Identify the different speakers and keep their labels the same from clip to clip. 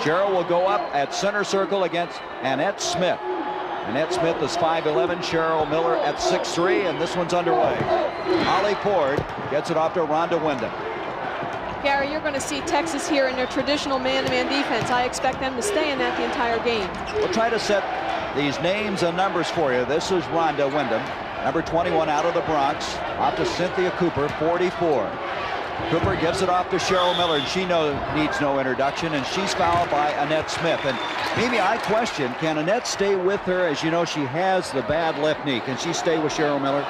Speaker 1: Cheryl will go up at center circle against Annette Smith. Annette Smith is 5'11", Cheryl Miller at 6'3", and this one's underway. Holly Ford gets it off to Rhonda Wyndham.
Speaker 2: Gary, you're going to see Texas here in their traditional man-to-man defense. I expect them to stay in that the entire game.
Speaker 1: We'll try to set these names and numbers for you. This is Rhonda Wyndham, number 21 out of the Bronx, off to Cynthia Cooper, 44. Cooper gives it off to Cheryl Miller, and she needs no introduction, and she's fouled by Annette Smith. And Mimi, I question, can Annette stay with her? As you know, she has the bad left knee. Can she stay with Cheryl Miller?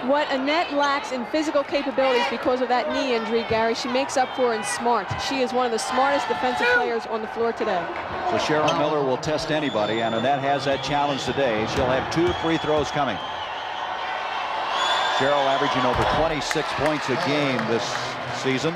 Speaker 2: What Annette lacks in physical capabilities because of that knee injury, Gary, she makes up for in smart. She is one of the smartest defensive players on the floor today.
Speaker 1: So Cheryl Miller will test anybody, and Annette has that challenge today. She'll have 2 free throws coming. Cheryl averaging over 26 points a game this season.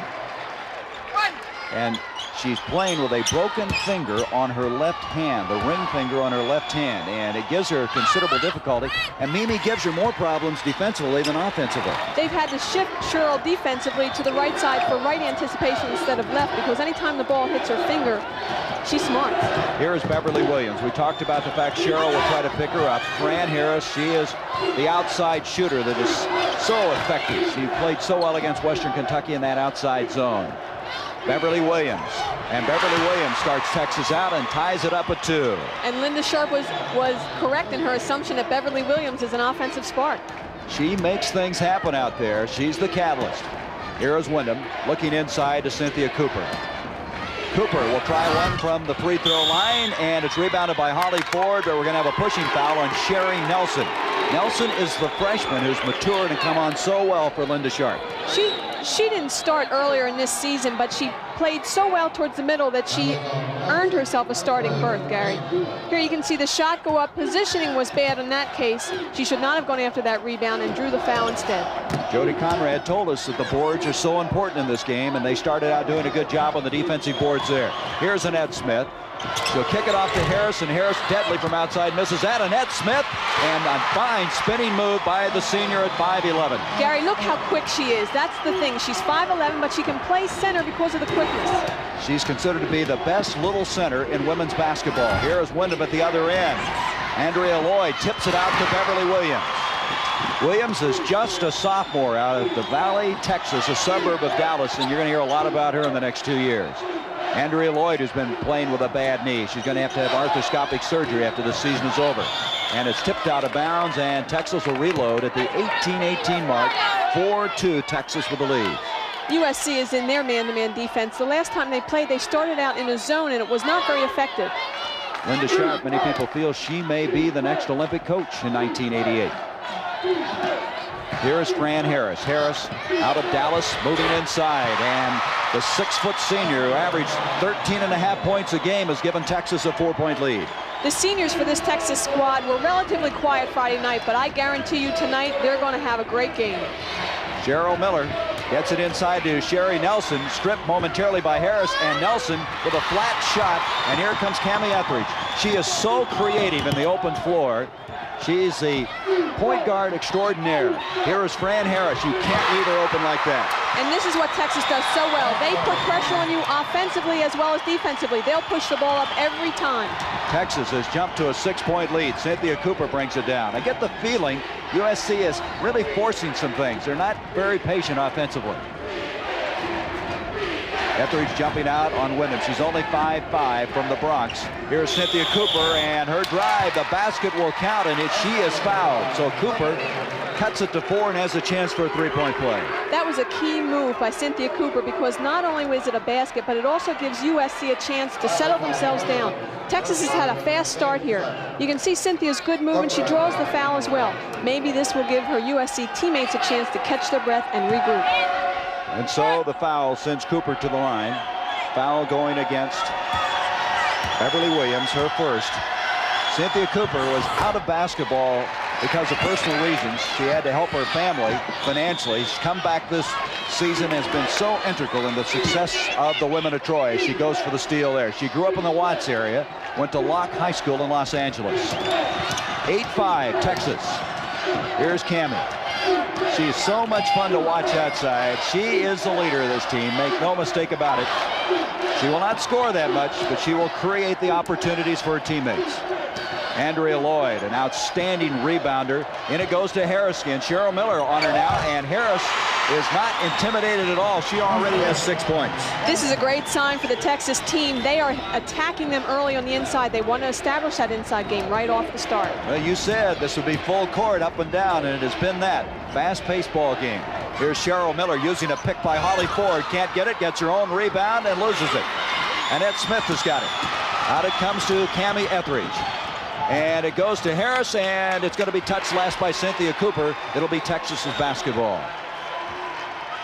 Speaker 1: And she's playing with a broken finger on her left hand, the ring finger on her left hand, and it gives her considerable difficulty. And Mimi gives her more problems defensively than offensively.
Speaker 2: They've had to shift Cheryl defensively to the right side for right anticipation instead of left, because anytime the ball hits her finger, she's smart.
Speaker 1: Here is Beverly Williams. We talked about the fact Cheryl will try to pick her up. Fran Harris, she is the outside shooter that is so effective. She played so well against Western Kentucky in that outside zone. Beverly Williams. And Beverly Williams starts Texas out and ties it up at 2.
Speaker 2: And Linda Sharp was correct in her assumption that Beverly Williams is an offensive spark.
Speaker 1: She makes things happen out there. She's the catalyst. Here is Wyndham looking inside to Cynthia Cooper. Cooper will try one from the free throw line, and it's rebounded by Holly Ford, but we're going to have a pushing foul on Sherry Nelson. Nelson is the freshman who's matured and come on so well for Linda Sharp.
Speaker 2: She didn't start earlier in this season, but she played so well towards the middle that she earned herself a starting berth, Gary. Here you can see the shot go up. Positioning was bad in that case. She should not have gone after that rebound and drew the foul instead.
Speaker 1: Jody Conrad told us that the boards are so important in this game, and they started out doing a good job on the defensive boards there. Here's Annette Smith. She'll kick it off to Harris, and Harris deadly from outside misses that. Annette Smith, and a fine spinning move by the senior at 5'11".
Speaker 2: Gary, look how quick she is. That's the thing. She's 5'11", but she can play center because of the quickness.
Speaker 1: She's considered to be the best little center in women's basketball. Here is Wyndham at the other end. Andrea Lloyd tips it out to Beverly Williams. Williams is just a sophomore out of the Valley, Texas, a suburb of Dallas, and you're going to hear a lot about her in the next 2 years. Andrea Lloyd has been playing with a bad knee. She's going to have arthroscopic surgery after the season is over. And it's tipped out of bounds, and Texas will reload at the 18-18 mark. 4-2, Texas with the lead.
Speaker 2: USC is in their man-to-man defense. The last time they played, they started out in a zone, and it was not very effective.
Speaker 1: Linda Sharp, many people feel she may be the next Olympic coach in 1988. Here is Fran Harris. Harris out of Dallas, moving inside, and the 6-foot senior who averaged 13.5 points a game has given Texas a 4-point lead.
Speaker 2: The seniors for this Texas squad were relatively quiet Friday night, but I guarantee you tonight they're going to have a great game.
Speaker 1: Cheryl Miller gets it inside to Sherry Nelson, stripped momentarily by Harris, and Nelson with a flat shot, and here comes Cammie Etheridge. She is so creative in the open floor. She's the point guard extraordinaire. Here is Fran Harris. You can't leave her open like that.
Speaker 2: And this is what Texas does so well. They put pressure on you offensively as well as defensively. They'll push the ball up every time. Texas
Speaker 1: has jumped to a 6-point lead. Cynthia Cooper brings it down. I get the feeling USC is really forcing some things. They're not very patient offensively. Etheridge jumping out on Wyndham. She's only 5'5" from the Bronx. Here's Cynthia Cooper, and her drive. The basket will count, and she is fouled. So Cooper cuts it to 4 and has a chance for a 3-point play.
Speaker 2: That was a key move by Cynthia Cooper, because not only was it a basket, but it also gives USC a chance to settle themselves down. Texas has had a fast start here. You can see Cynthia's good move, and she draws the foul as well. Maybe this will give her USC teammates a chance to catch their breath and regroup.
Speaker 1: And so the foul sends Cooper to the line. Foul going against Beverly Williams, her first. Cynthia Cooper was out of basketball because of personal reasons. She had to help her family financially. She's come back this season, has been so integral in the success of the women of Troy. She goes for the steal there. She grew up in the Watts area, went to Locke High School in Los Angeles. 8-5, Texas. Here's Cammie. She's so much fun to watch outside. She is the leader of this team. Make no mistake about it. She will not score that much, but she will create the opportunities for her teammates. Andrea Lloyd, an outstanding rebounder. In it goes to Harris again. Cheryl Miller on her now, and Harris is not intimidated at all. She already has 6 points.
Speaker 2: This is a great sign for the Texas team. They are attacking them early on the inside. They want to establish that inside game right off the start.
Speaker 1: Well, you said this would be full court up and down, and it has been that. Fast-paced ball game. Here's Cheryl Miller using a pick by Holly Ford. Can't get it, gets her own rebound, and loses it. Annette Smith has got it. Out it comes to Cammie Etheridge. And it goes to Harris, and it's going to be touched last by Cynthia Cooper. It'll be Texas's basketball.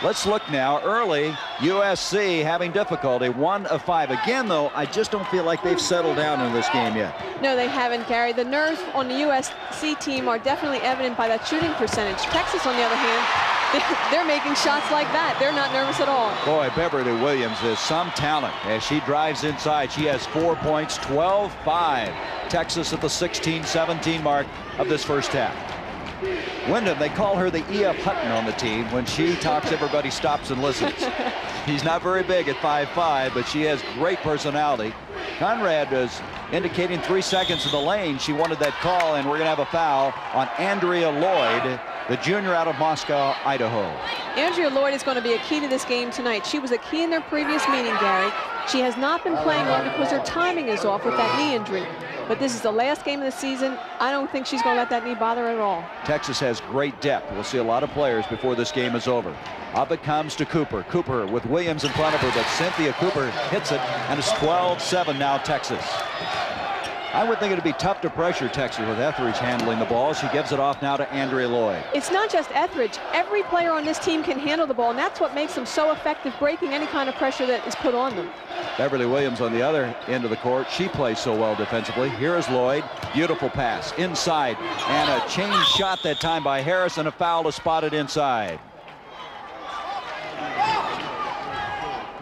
Speaker 1: Let's look now. Early, USC having difficulty, 1 of 5. Again, though, I just don't feel like they've settled down in this game yet.
Speaker 2: No, they haven't, Gary. The nerves on the USC team are definitely evident by that shooting percentage. Texas, on the other hand, they're making shots like that. They're not nervous at all.
Speaker 1: Boy, Beverly Williams is some talent as she drives inside. She has 4 points, 12-5. Texas at the 16-17 mark of this first half. Wyndham, they call her the E.F. Hutton on the team. When she talks, everybody stops and listens. He's not very big at 5'5", but she has great personality. Conrad is indicating 3 seconds in the lane. She wanted that call, and we're going to have a foul on Andrea Lloyd, the junior out of Moscow, Idaho.
Speaker 2: Andrea Lloyd is going to be a key to this game tonight. She was a key in their previous meeting, Gary. She has not been playing well because her timing is off with that knee injury. But this is the last game of the season. I don't think she's going to let that knee bother her at all. Texas has great depth. We'll see a lot of players before this game is over. Up it comes to Cooper. Cooper with Williams in front of her, but Cynthia Cooper hits it, and it's 12-7 now Texas. I would think it'd be tough to pressure Texas with Etheridge handling the ball. She gives it off now to Andrea Lloyd. It's not just Etheridge. Every player on this team can handle the ball, and that's what makes them so effective, breaking any kind of pressure that is put on them. Beverly Williams on the other end of the court. She plays so well defensively. Here is Lloyd. Beautiful pass inside, and a change shot that time by Harris, and a foul is spotted inside.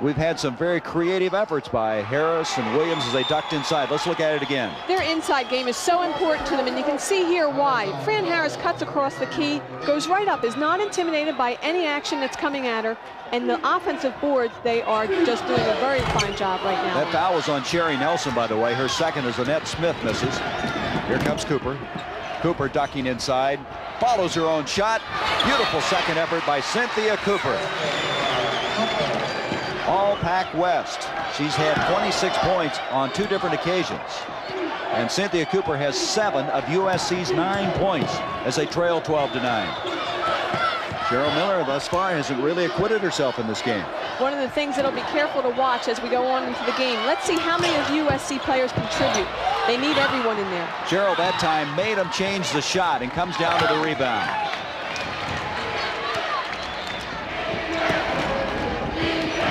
Speaker 2: We've had some very creative efforts by Harris and Williams as they ducked inside. Let's look at it again. Their inside game is so important to them, and you can see here why. Fran Harris cuts across the key, goes right up, is not intimidated by any action that's coming at her, and the offensive boards, they are just doing a very fine job right now. That foul was on Sherry Nelson, by the way. Her second as Annette Smith misses. Here comes Cooper. Cooper ducking inside, follows her own shot. Beautiful second effort by Cynthia Cooper. All Pac West. She's had 26 points on 2 different occasions. And Cynthia Cooper has 7 of USC's 9 points as they trail 12-9. Cheryl Miller thus far hasn't really acquitted herself in this game. One of the things that'll be careful to watch as we go on into the game. Let's see how many of USC players contribute. They need everyone in there. Cheryl that time made them change the shot and comes down to the rebound.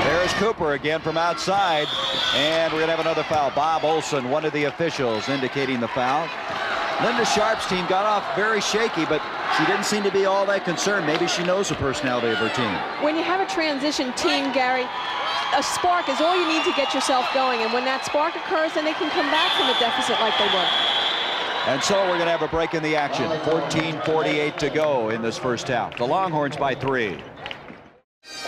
Speaker 2: There's Cooper again from outside, and we're going to have another foul. Bob Olson, one of the officials, indicating the foul. Linda Sharp's team got off very shaky, but she didn't seem to be all that concerned. Maybe she knows the personality of her team. When you have a transition team, Gary, a spark is all you need to get yourself going, and when that spark occurs, then they can come back from a deficit like they were. And so we're going to have a break in the action. 14:48 to go in this first half. The Longhorns by 3.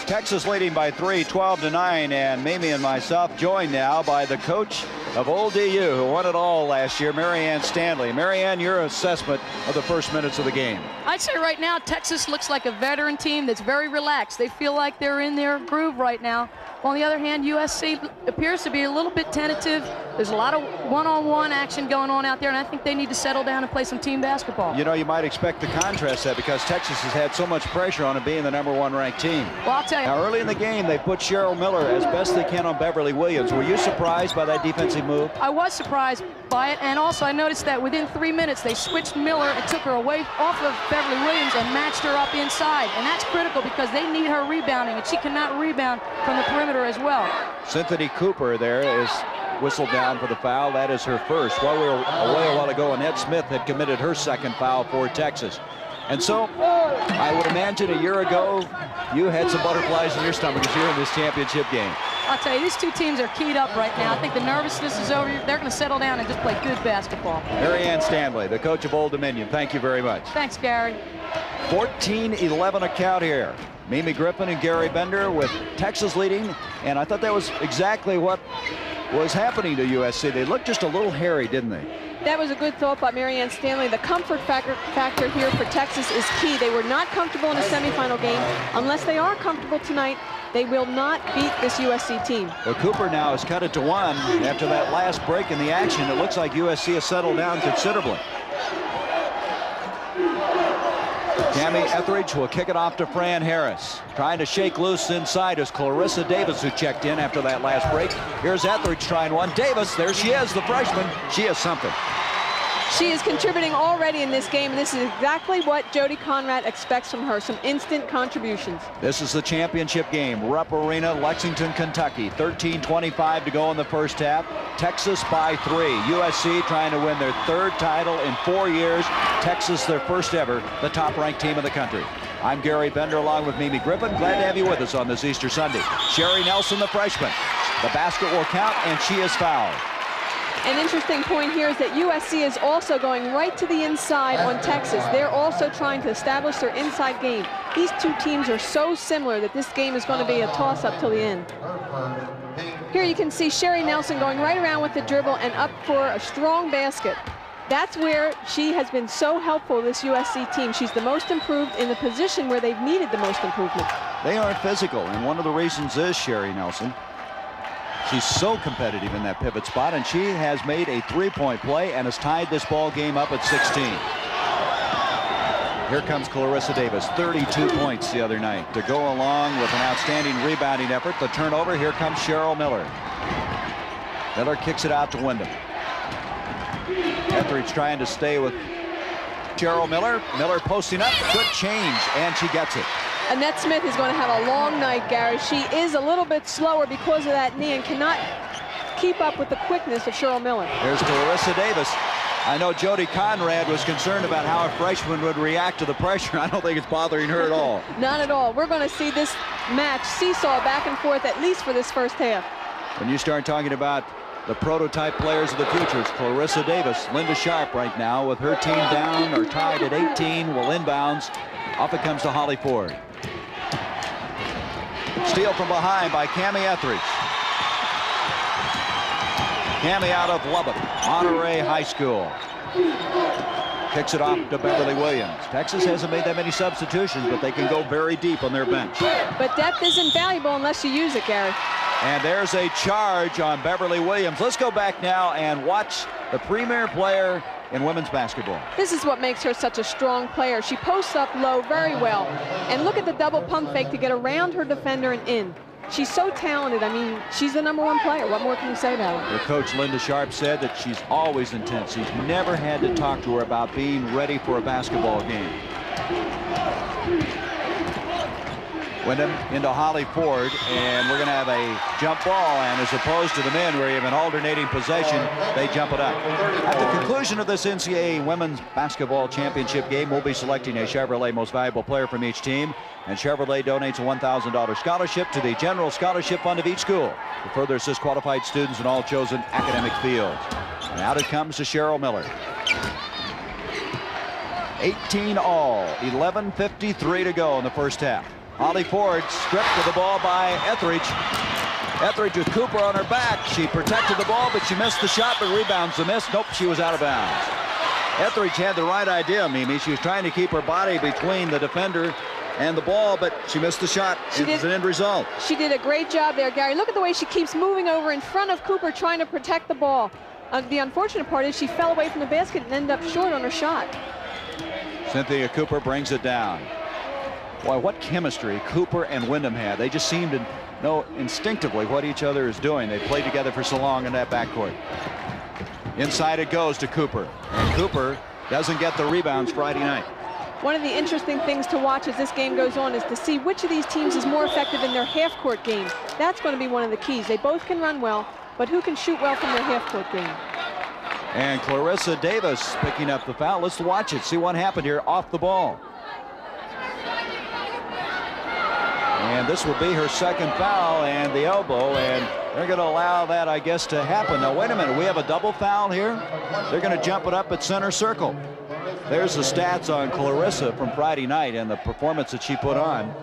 Speaker 2: Texas leading by 3, 12-9, and Mimi and myself joined now by the coach of Old DU, who won it all last year, Marianne Stanley. Marianne, your assessment of the first minutes of the game?
Speaker 3: I'd say right now Texas looks like a veteran team that's very relaxed. They feel like they're in their groove right now. On the other hand, USC appears to be a little bit tentative. There's a lot of one-on-one action going on out there, and I think they need to settle down and play some team basketball. You know, you might expect the contrast that because Texas has had so much pressure on it being the #1 ranked team.
Speaker 2: Well, I'll tell you.
Speaker 1: Now, early in the game, they put Cheryl Miller as best they can on Beverly Williams. Were you surprised by that defensive move?
Speaker 3: I was surprised by it, and also I noticed that within 3 minutes, they switched Miller and took her away off of Beverly Williams and matched her up inside, and that's critical because they need her rebounding, and she cannot rebound from the perimeter as well.
Speaker 1: Cynthia Cooper there is whistled down for the foul. That is her first. While we were away a while ago, Annette Smith had committed her second foul for Texas. And so I would imagine a year ago you had some butterflies in your stomach as you're in this championship game.
Speaker 3: I'll tell you, these two teams are keyed up right now. I think the nervousness is over. They're going to settle down and just play good basketball.
Speaker 1: Marianne Stanley, the coach of Old Dominion, thank you very much.
Speaker 3: Thanks, Gary.
Speaker 1: 14-11 a count here. Mimi Griffin and Gary Bender with Texas leading, and I thought that was exactly what was happening to USC. They looked just a little hairy, didn't they?
Speaker 2: That was a good thought by Marianne Stanley. The comfort factor here for Texas is key. They were not comfortable in a semifinal game. Unless they are comfortable tonight, they will not beat this USC team.
Speaker 1: Well, Cooper now has cut it to 1 after that last break in the action. It looks like USC has settled down considerably. Tammy Etheridge will kick it off to Fran Harris. Trying to shake loose inside is Clarissa Davis, who checked in after that last break. Here's Etheridge trying one. Davis, there she is, the freshman. She is something.
Speaker 2: She is contributing already in this game, and this is exactly what Jody Conrad expects from her, some instant contributions.
Speaker 1: This is the championship game. Rupp Arena, Lexington, Kentucky. 13:25 to go in the first half. Texas by 3. USC trying to win their 3rd title in 4 years. Texas, their first ever, the top-ranked team in the country. I'm Gary Bender along with Mimi Griffin. Glad to have you with us on this Easter Sunday. Sherry Nelson, the freshman. The basket will count, and she is fouled.
Speaker 2: An interesting point here is that USC is also going right to the inside on Texas. They're also trying to establish their inside game. These two teams are so similar that this game is going to be a toss-up till the end. Here you can see Sherry Nelson going right around with the dribble and up for a strong basket. That's where she has been so helpful, this USC team. She's the most improved in the position where they've needed the most improvement.
Speaker 1: They aren't physical, and one of the reasons is Sherry Nelson. She's so competitive in that pivot spot, and she has made a 3-point play and has tied this ball game up at 16. Here comes Clarissa Davis, 32 points the other night to go along with an outstanding rebounding effort. The turnover, here comes Cheryl Miller. Miller kicks it out to Wyndham. Etheridge trying to stay with Cheryl Miller. Miller posting up, good change, and she gets it.
Speaker 2: Annette Smith is going to have a long night, Gary. She is a little bit slower because of that knee and cannot keep up with the quickness of Cheryl Miller.
Speaker 1: There's Clarissa Davis. I know Jody Conrad was concerned about how a freshman would react to the pressure. I don't think it's bothering her at all.
Speaker 2: Not at all. We're going to see this match seesaw back and forth at least for this first half.
Speaker 1: When you start talking about the prototype players of the future, it's Clarissa Davis. Linda Sharp right now with her team down or tied at 18 will inbounds. Off it comes to Holly Ford. Steal from behind by Cammie Etheridge. Cammie out of Lubbock, Monterey High School. Kicks it off to Beverly Williams. Texas hasn't made that many substitutions, but they can go very deep on their bench.
Speaker 2: But depth isn't valuable unless you use it, Gary.
Speaker 1: And there's a charge on Beverly Williams. Let's go back now and watch the premier player in women's basketball.
Speaker 2: This is what makes her such a strong player. She posts up low very well. And look at the double pump fake to get around her defender and in. She's so talented. I mean, she's the #1 player. What more can you say about her?
Speaker 1: Her coach, Linda Sharp, said that she's always intense. He's never had to talk to her about being ready for a basketball game. Wyndham into Holly Ford, and we're going to have a jump ball, and as opposed to the men where you have an alternating possession, they jump it up. At the conclusion of this NCAA Women's Basketball Championship game, we'll be selecting a Chevrolet Most Valuable Player from each team, and Chevrolet donates a $1,000 scholarship to the General Scholarship Fund of each school to further assist qualified students in all chosen academic fields. And out it comes to Cheryl Miller. 18 all, 11:53 to go in the first half. Holly Ford stripped to the ball by Etheridge. Etheridge with Cooper on her back. She protected the ball, but she missed the shot, but rebounds the miss. Nope, she was out of bounds. Etheridge had the right idea, Mimi. She was trying to keep her body between the defender and the ball, but she missed the shot. It was an end result.
Speaker 2: She did a great job there, Gary. Look at the way she keeps moving over in front of Cooper, trying to protect the ball. The unfortunate part is she fell away from the basket and ended up short on her shot.
Speaker 1: Cynthia Cooper brings it down. Boy, what chemistry Cooper and Wyndham had. They just seem to know instinctively what each other is doing. They played together for so long in that backcourt. Inside it goes to Cooper. And Cooper doesn't get the rebounds Friday night.
Speaker 2: One of the interesting things to watch as this game goes on is to see which of these teams is more effective in their half-court game. That's going to be one of the keys. They both can run well, but who can shoot well from their half-court game?
Speaker 1: And Clarissa Davis picking up the foul. Let's watch it, see what happened here off the ball. And this will be her second foul and the elbow, and they're going to allow that, I guess, to happen. Now, wait a minute. We have a double foul here. They're going to jump it up at center circle. There's the stats on Clarissa from Friday night and the performance that she put on.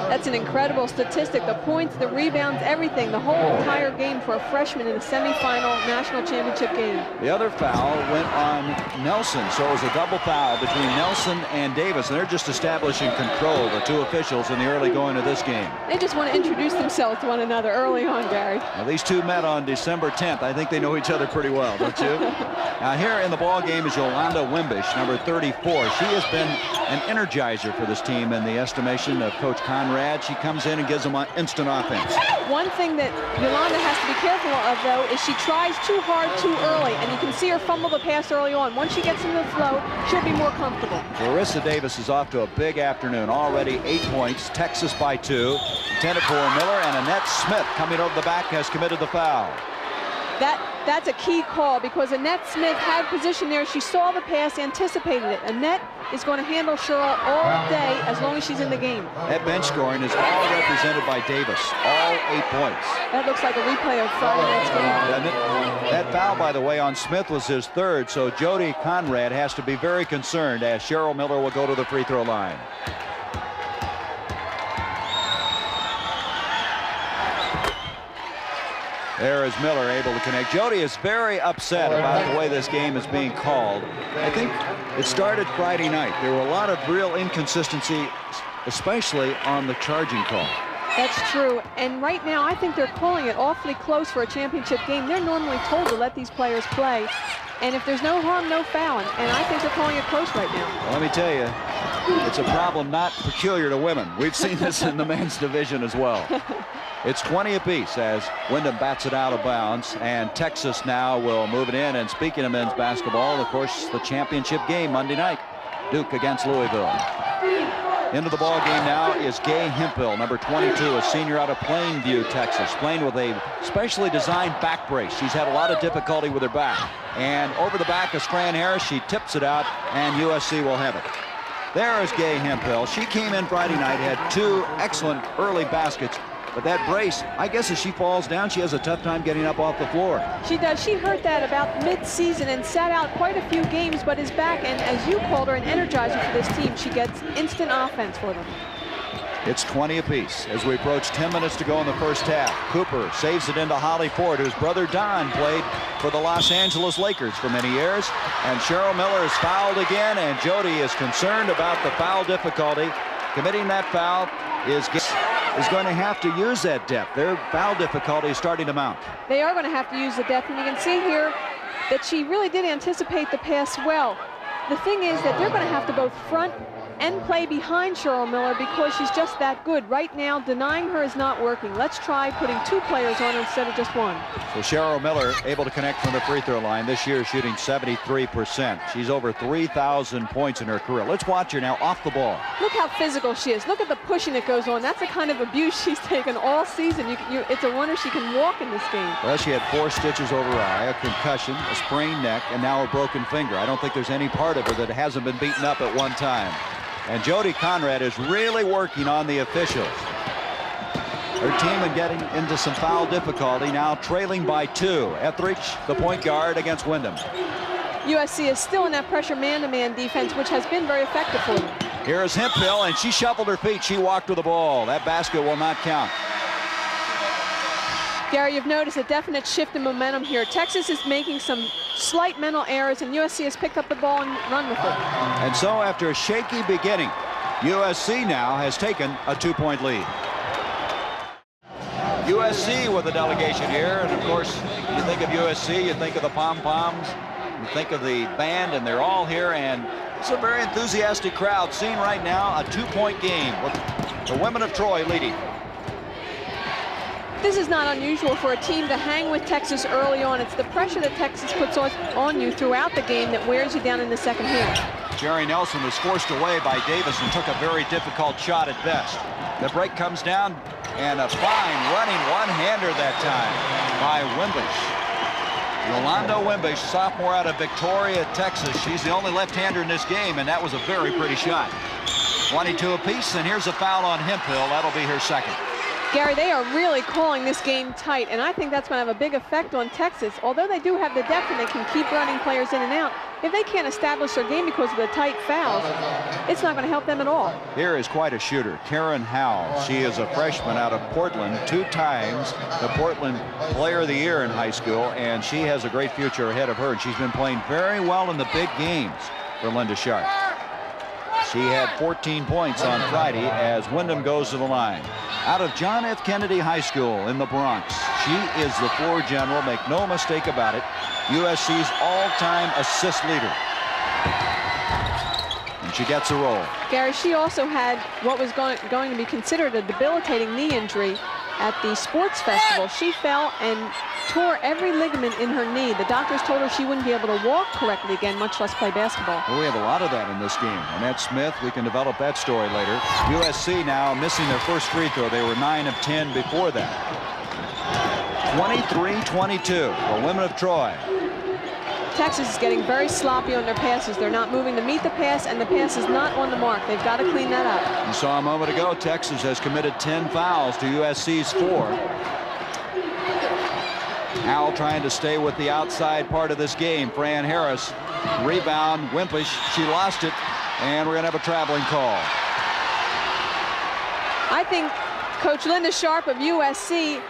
Speaker 2: That's an incredible statistic. The points, the rebounds, everything, the whole entire game for a freshman in a semifinal national championship game.
Speaker 1: The other foul went on Nelson, so it was a double foul between Nelson and Davis, and they're just establishing control, the two officials, in the early going of this game.
Speaker 2: They just want to introduce themselves to one another early on, Gary.
Speaker 1: Now, these two met on December 10th. I think they know each other pretty well, don't you? Now, here in the ball game is Yolanda Wimbish, number 34. She has been an energizer for this team in the estimation of Coach Conrad. She comes in and gives them an instant offense.
Speaker 2: One thing that Yolanda has to be careful of, though, is she tries too hard too early, and you can see her fumble the pass early on. Once she gets into the flow, she'll be more comfortable.
Speaker 1: Clarissa Davis is off to a big afternoon. Already 8 points. Texas by 2. Intended for Miller, and Annette Smith coming over the back has committed the foul.
Speaker 2: That's a key call because Annette Smith had position there. She saw the pass, anticipated it. Annette is going to handle Cheryl all day as long as she's in the game.
Speaker 1: That bench scoring is all represented by Davis. All 8 points.
Speaker 2: That looks like a replay of Friday night's game.
Speaker 1: That foul, by the way, on Smith was his third, so Jody Conrad has to be very concerned as Cheryl Miller will go to the free throw line. There is Miller able to connect. Jody is very upset about the way this game is being called. I think it started Friday night. There were a lot of real inconsistency, especially on the charging call.
Speaker 2: That's true. And right now, I think they're calling it awfully close for a championship game. They're normally told to let these players play. And if there's no harm, no fouling. And I think they're calling it close right now.
Speaker 1: Well, let me tell you, it's a problem not peculiar to women. We've seen this in the men's division as well. It's 20 apiece as Wyndham bats it out of bounds, and Texas now will move it in. And speaking of men's basketball, of course, the championship game Monday night, Duke against Louisville. Into the ball game now is Gay Hemphill, number 22, a senior out of Plainview, Texas, playing with a specially designed back brace. She's had a lot of difficulty with her back. And over the back is Fran Harris. She tips it out, and USC will have it. There is Gay Hemphill. She came in Friday night, had 2 excellent early baskets. But that brace, I guess as she falls down, she has a tough time getting up off the floor.
Speaker 2: She does. She hurt that about mid-season and sat out quite a few games, but is back. And as you called her, an energizer for this team. She gets instant offense for them.
Speaker 1: It's 20 apiece as we approach 10 minutes to go in the first half. Cooper saves it into Holly Ford, whose brother Don played for the Los Angeles Lakers for many years. And Cheryl Miller is fouled again, and Jody is concerned about the foul difficulty. Committing that foul is going to have to use that depth. Their foul difficulty is starting to mount.
Speaker 2: They are going to have to use the depth, and you can see here that she really did anticipate the pass well. The thing is that they're going to have to both front and play behind Cheryl Miller because she's just that good. Right now, denying her is not working. Let's try putting 2 players on her instead of just 1.
Speaker 1: So Cheryl Miller able to connect from the free throw line. This year shooting 73%. She's over 3,000 points in her career. Let's watch her now off the ball.
Speaker 2: Look how physical she is. Look at the pushing that goes on. That's the kind of abuse she's taken all season. It's a wonder she can walk in this game.
Speaker 1: Well, she had 4 stitches over her eye, a concussion, a sprained neck, and now a broken finger. I don't think there's any part of her that hasn't been beaten up at one time. And Jody Conrad is really working on the officials. Her team is getting into some foul difficulty, now trailing by 2. Etheridge, the point guard against Wyndham.
Speaker 2: USC is still in that pressure man-to-man defense, which has been very effective for them.
Speaker 1: Here is Hemphill, and she shuffled her feet. She walked with the ball. That basket will not count.
Speaker 2: Gary, you've noticed a definite shift in momentum here. Texas is making some slight mental errors, and USC has picked up the ball and run with it.
Speaker 1: And so after a shaky beginning, USC now has taken a 2-point lead. USC with a delegation here, and of course, you think of USC, you think of the pom-poms, you think of the band, and they're all here, and it's a very enthusiastic crowd. Seeing right now a 2-point game with the women of Troy leading.
Speaker 2: This is not unusual for a team to hang with Texas early on. It's the pressure that Texas puts on you throughout the game that wears you down in the second half.
Speaker 1: Jerry Nelson was forced away by Davis and took a very difficult shot at best. The break comes down, and a fine running one-hander that time by Wimbish. Yolanda Wimbish, sophomore out of Victoria, Texas. She's the only left-hander in this game, and that was a very pretty shot. 22 apiece, and here's a foul on Hemphill. That'll be her second.
Speaker 2: Gary, they are really calling this game tight, and I think that's going to have a big effect on Texas. Although they do have the depth and they can keep running players in and out, if they can't establish their game because of the tight fouls, it's not going to help them at all.
Speaker 1: Here is quite a shooter, Karen Howell. She is a freshman out of Portland, 2 times the Portland Player of the Year in high school, and she has a great future ahead of her, and she's been playing very well in the big games for Linda Sharp. She had 14 points on Friday as Wyndham goes to the line. Out of John F. Kennedy High School in the Bronx, she is the floor general, make no mistake about it, USC's all-time assist leader. And she gets a roll.
Speaker 2: Gary, she also had what was going to be considered a debilitating knee injury at the sports festival. She fell and tore every ligament in her knee. The doctors told her she wouldn't be able to walk correctly again, much less play basketball.
Speaker 1: Well, we have a lot of that in this game. Annette Smith, we can develop that story later. USC now missing their first free throw. They were 9 of 10 before that. 23-22, the women of Troy.
Speaker 2: Texas is getting very sloppy on their passes. They're not moving to meet the pass, and the pass is not on the mark. They've got to clean that up.
Speaker 1: You saw a moment ago, Texas has committed 10 fouls to USC's 4. Howell trying to stay with the outside part of this game. Fran Harris, rebound, Wimpish, she lost it, and we're going to have a traveling call.
Speaker 2: I think Coach Linda Sharp of USC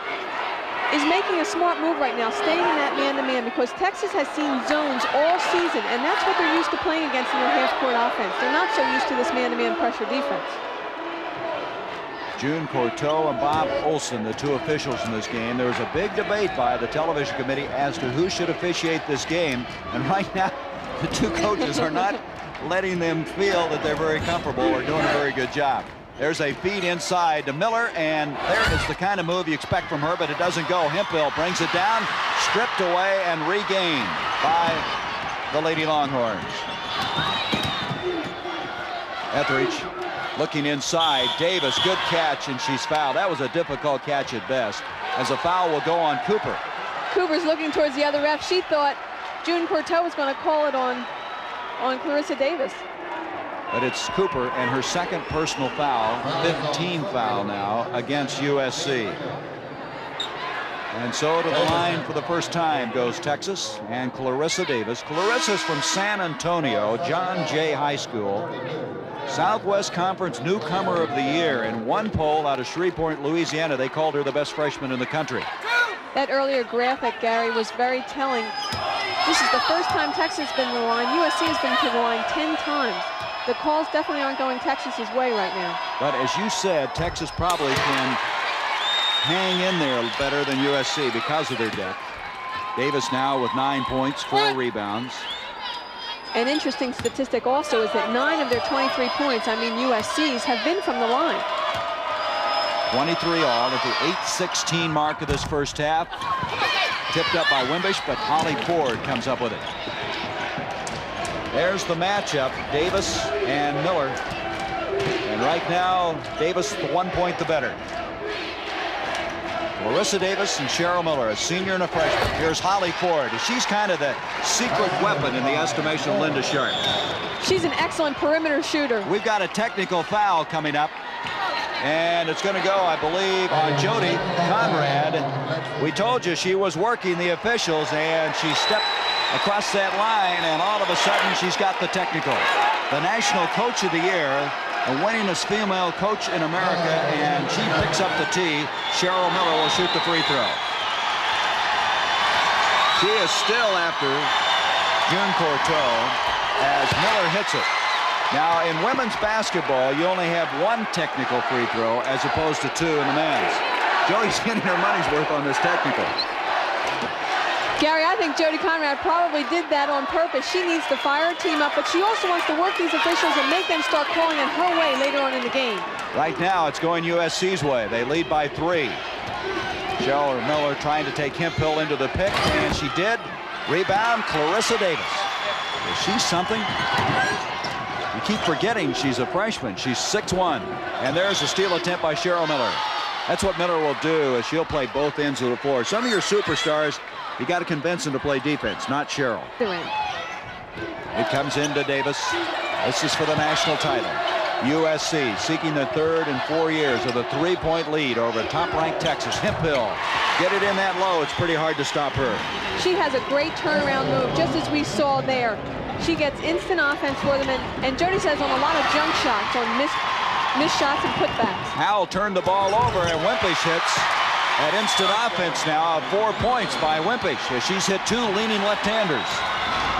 Speaker 2: is making a smart move right now, staying in that man-to-man, because Texas has seen zones all season, and that's what they're used to playing against in their half-court offense. They're not so used to this man-to-man pressure defense.
Speaker 1: June Courteau and Bob Olson, the 2 officials in this game. There was a big debate by the television committee as to who should officiate this game, and right now the 2 coaches are not letting them feel that they're very comfortable or doing a very good job. There's a feed inside to Miller, and there is the kind of move you expect from her, but it doesn't go. Hemphill brings it down, stripped away and regained by the Lady Longhorns. Etheridge looking inside. Davis, good catch, and she's fouled. That was a difficult catch at best, as a foul will go on Cooper.
Speaker 2: Cooper's looking towards the other ref. She thought June Courteau was going to call it on Clarissa Davis.
Speaker 1: But it's Cooper and her second personal foul, 15 foul now against USC. And so to the line for the first time goes Texas and Clarissa Davis. Clarissa's from San Antonio, John Jay High School. Southwest Conference Newcomer of the Year. In one poll out of Shreveport, Louisiana, they called her the best freshman in the country.
Speaker 2: That earlier graphic, Gary, was very telling. This is the first time Texas has been to the line. USC has been to the line 10 times. The calls definitely aren't going Texas's way right now. But
Speaker 1: as you said, Texas probably can hang in there better than USC because of their depth. Davis now with 9 points, 4 rebounds.
Speaker 2: An interesting statistic also is that 9 of their 23 points, I mean USC's, have been from the line.
Speaker 1: 23 all at the 8:16 mark of this first half. Tipped up by Wimbish, but Holly Ford comes up with it. There's the matchup, Davis and Miller. And right now, Davis, the 1 point the better. Clarissa Davis and Cheryl Miller, a senior and a freshman. Here's Holly Ford. She's kind of the secret weapon in the estimation of Linda Sharp.
Speaker 2: She's an excellent perimeter shooter.
Speaker 1: We've got a technical foul coming up. And it's going to go, I believe, on Jody Conrad. We told you she was working the officials, and she stepped across that line, and all of a sudden she's got the technical. The National Coach of the Year, the winningest female coach in America, and she picks up the tee. Cheryl Miller will shoot the free throw. She is still after June Courteau as Miller hits it. Now, in women's basketball, you only have 1 technical free throw as opposed to 2 in the men's. Jody's getting her money's worth on this technical.
Speaker 2: Gary, I think Jody Conrad probably did that on purpose. She needs to fire her team up, but she also wants to work these officials and make them start calling it her way later on in the game.
Speaker 1: Right now, it's going USC's way. They lead by 3. Cheryl Miller trying to take Hemphill into the pick, and she did. Rebound, Clarissa Davis. Is she something? You keep forgetting she's a freshman. She's 6'1", and there's a steal attempt by Cheryl Miller. That's what Miller will do, is she'll play both ends of the floor. Some of your superstars, you got to convince them to play defense, not Cheryl. It comes into Davis. This is for the national title. USC seeking the third in 4 years with a 3-point lead over top-ranked Texas. Hemphill, get it in that low. It's pretty hard to stop her.
Speaker 2: She has a great turnaround move, just as we saw there. She gets instant offense for them, and Jody says on a lot of junk shots, on missed shots and putbacks.
Speaker 1: Howell turned the ball over, and Wimpish hits at instant offense now of 4 points by Wimpish, as she's hit 2 leaning left-handers.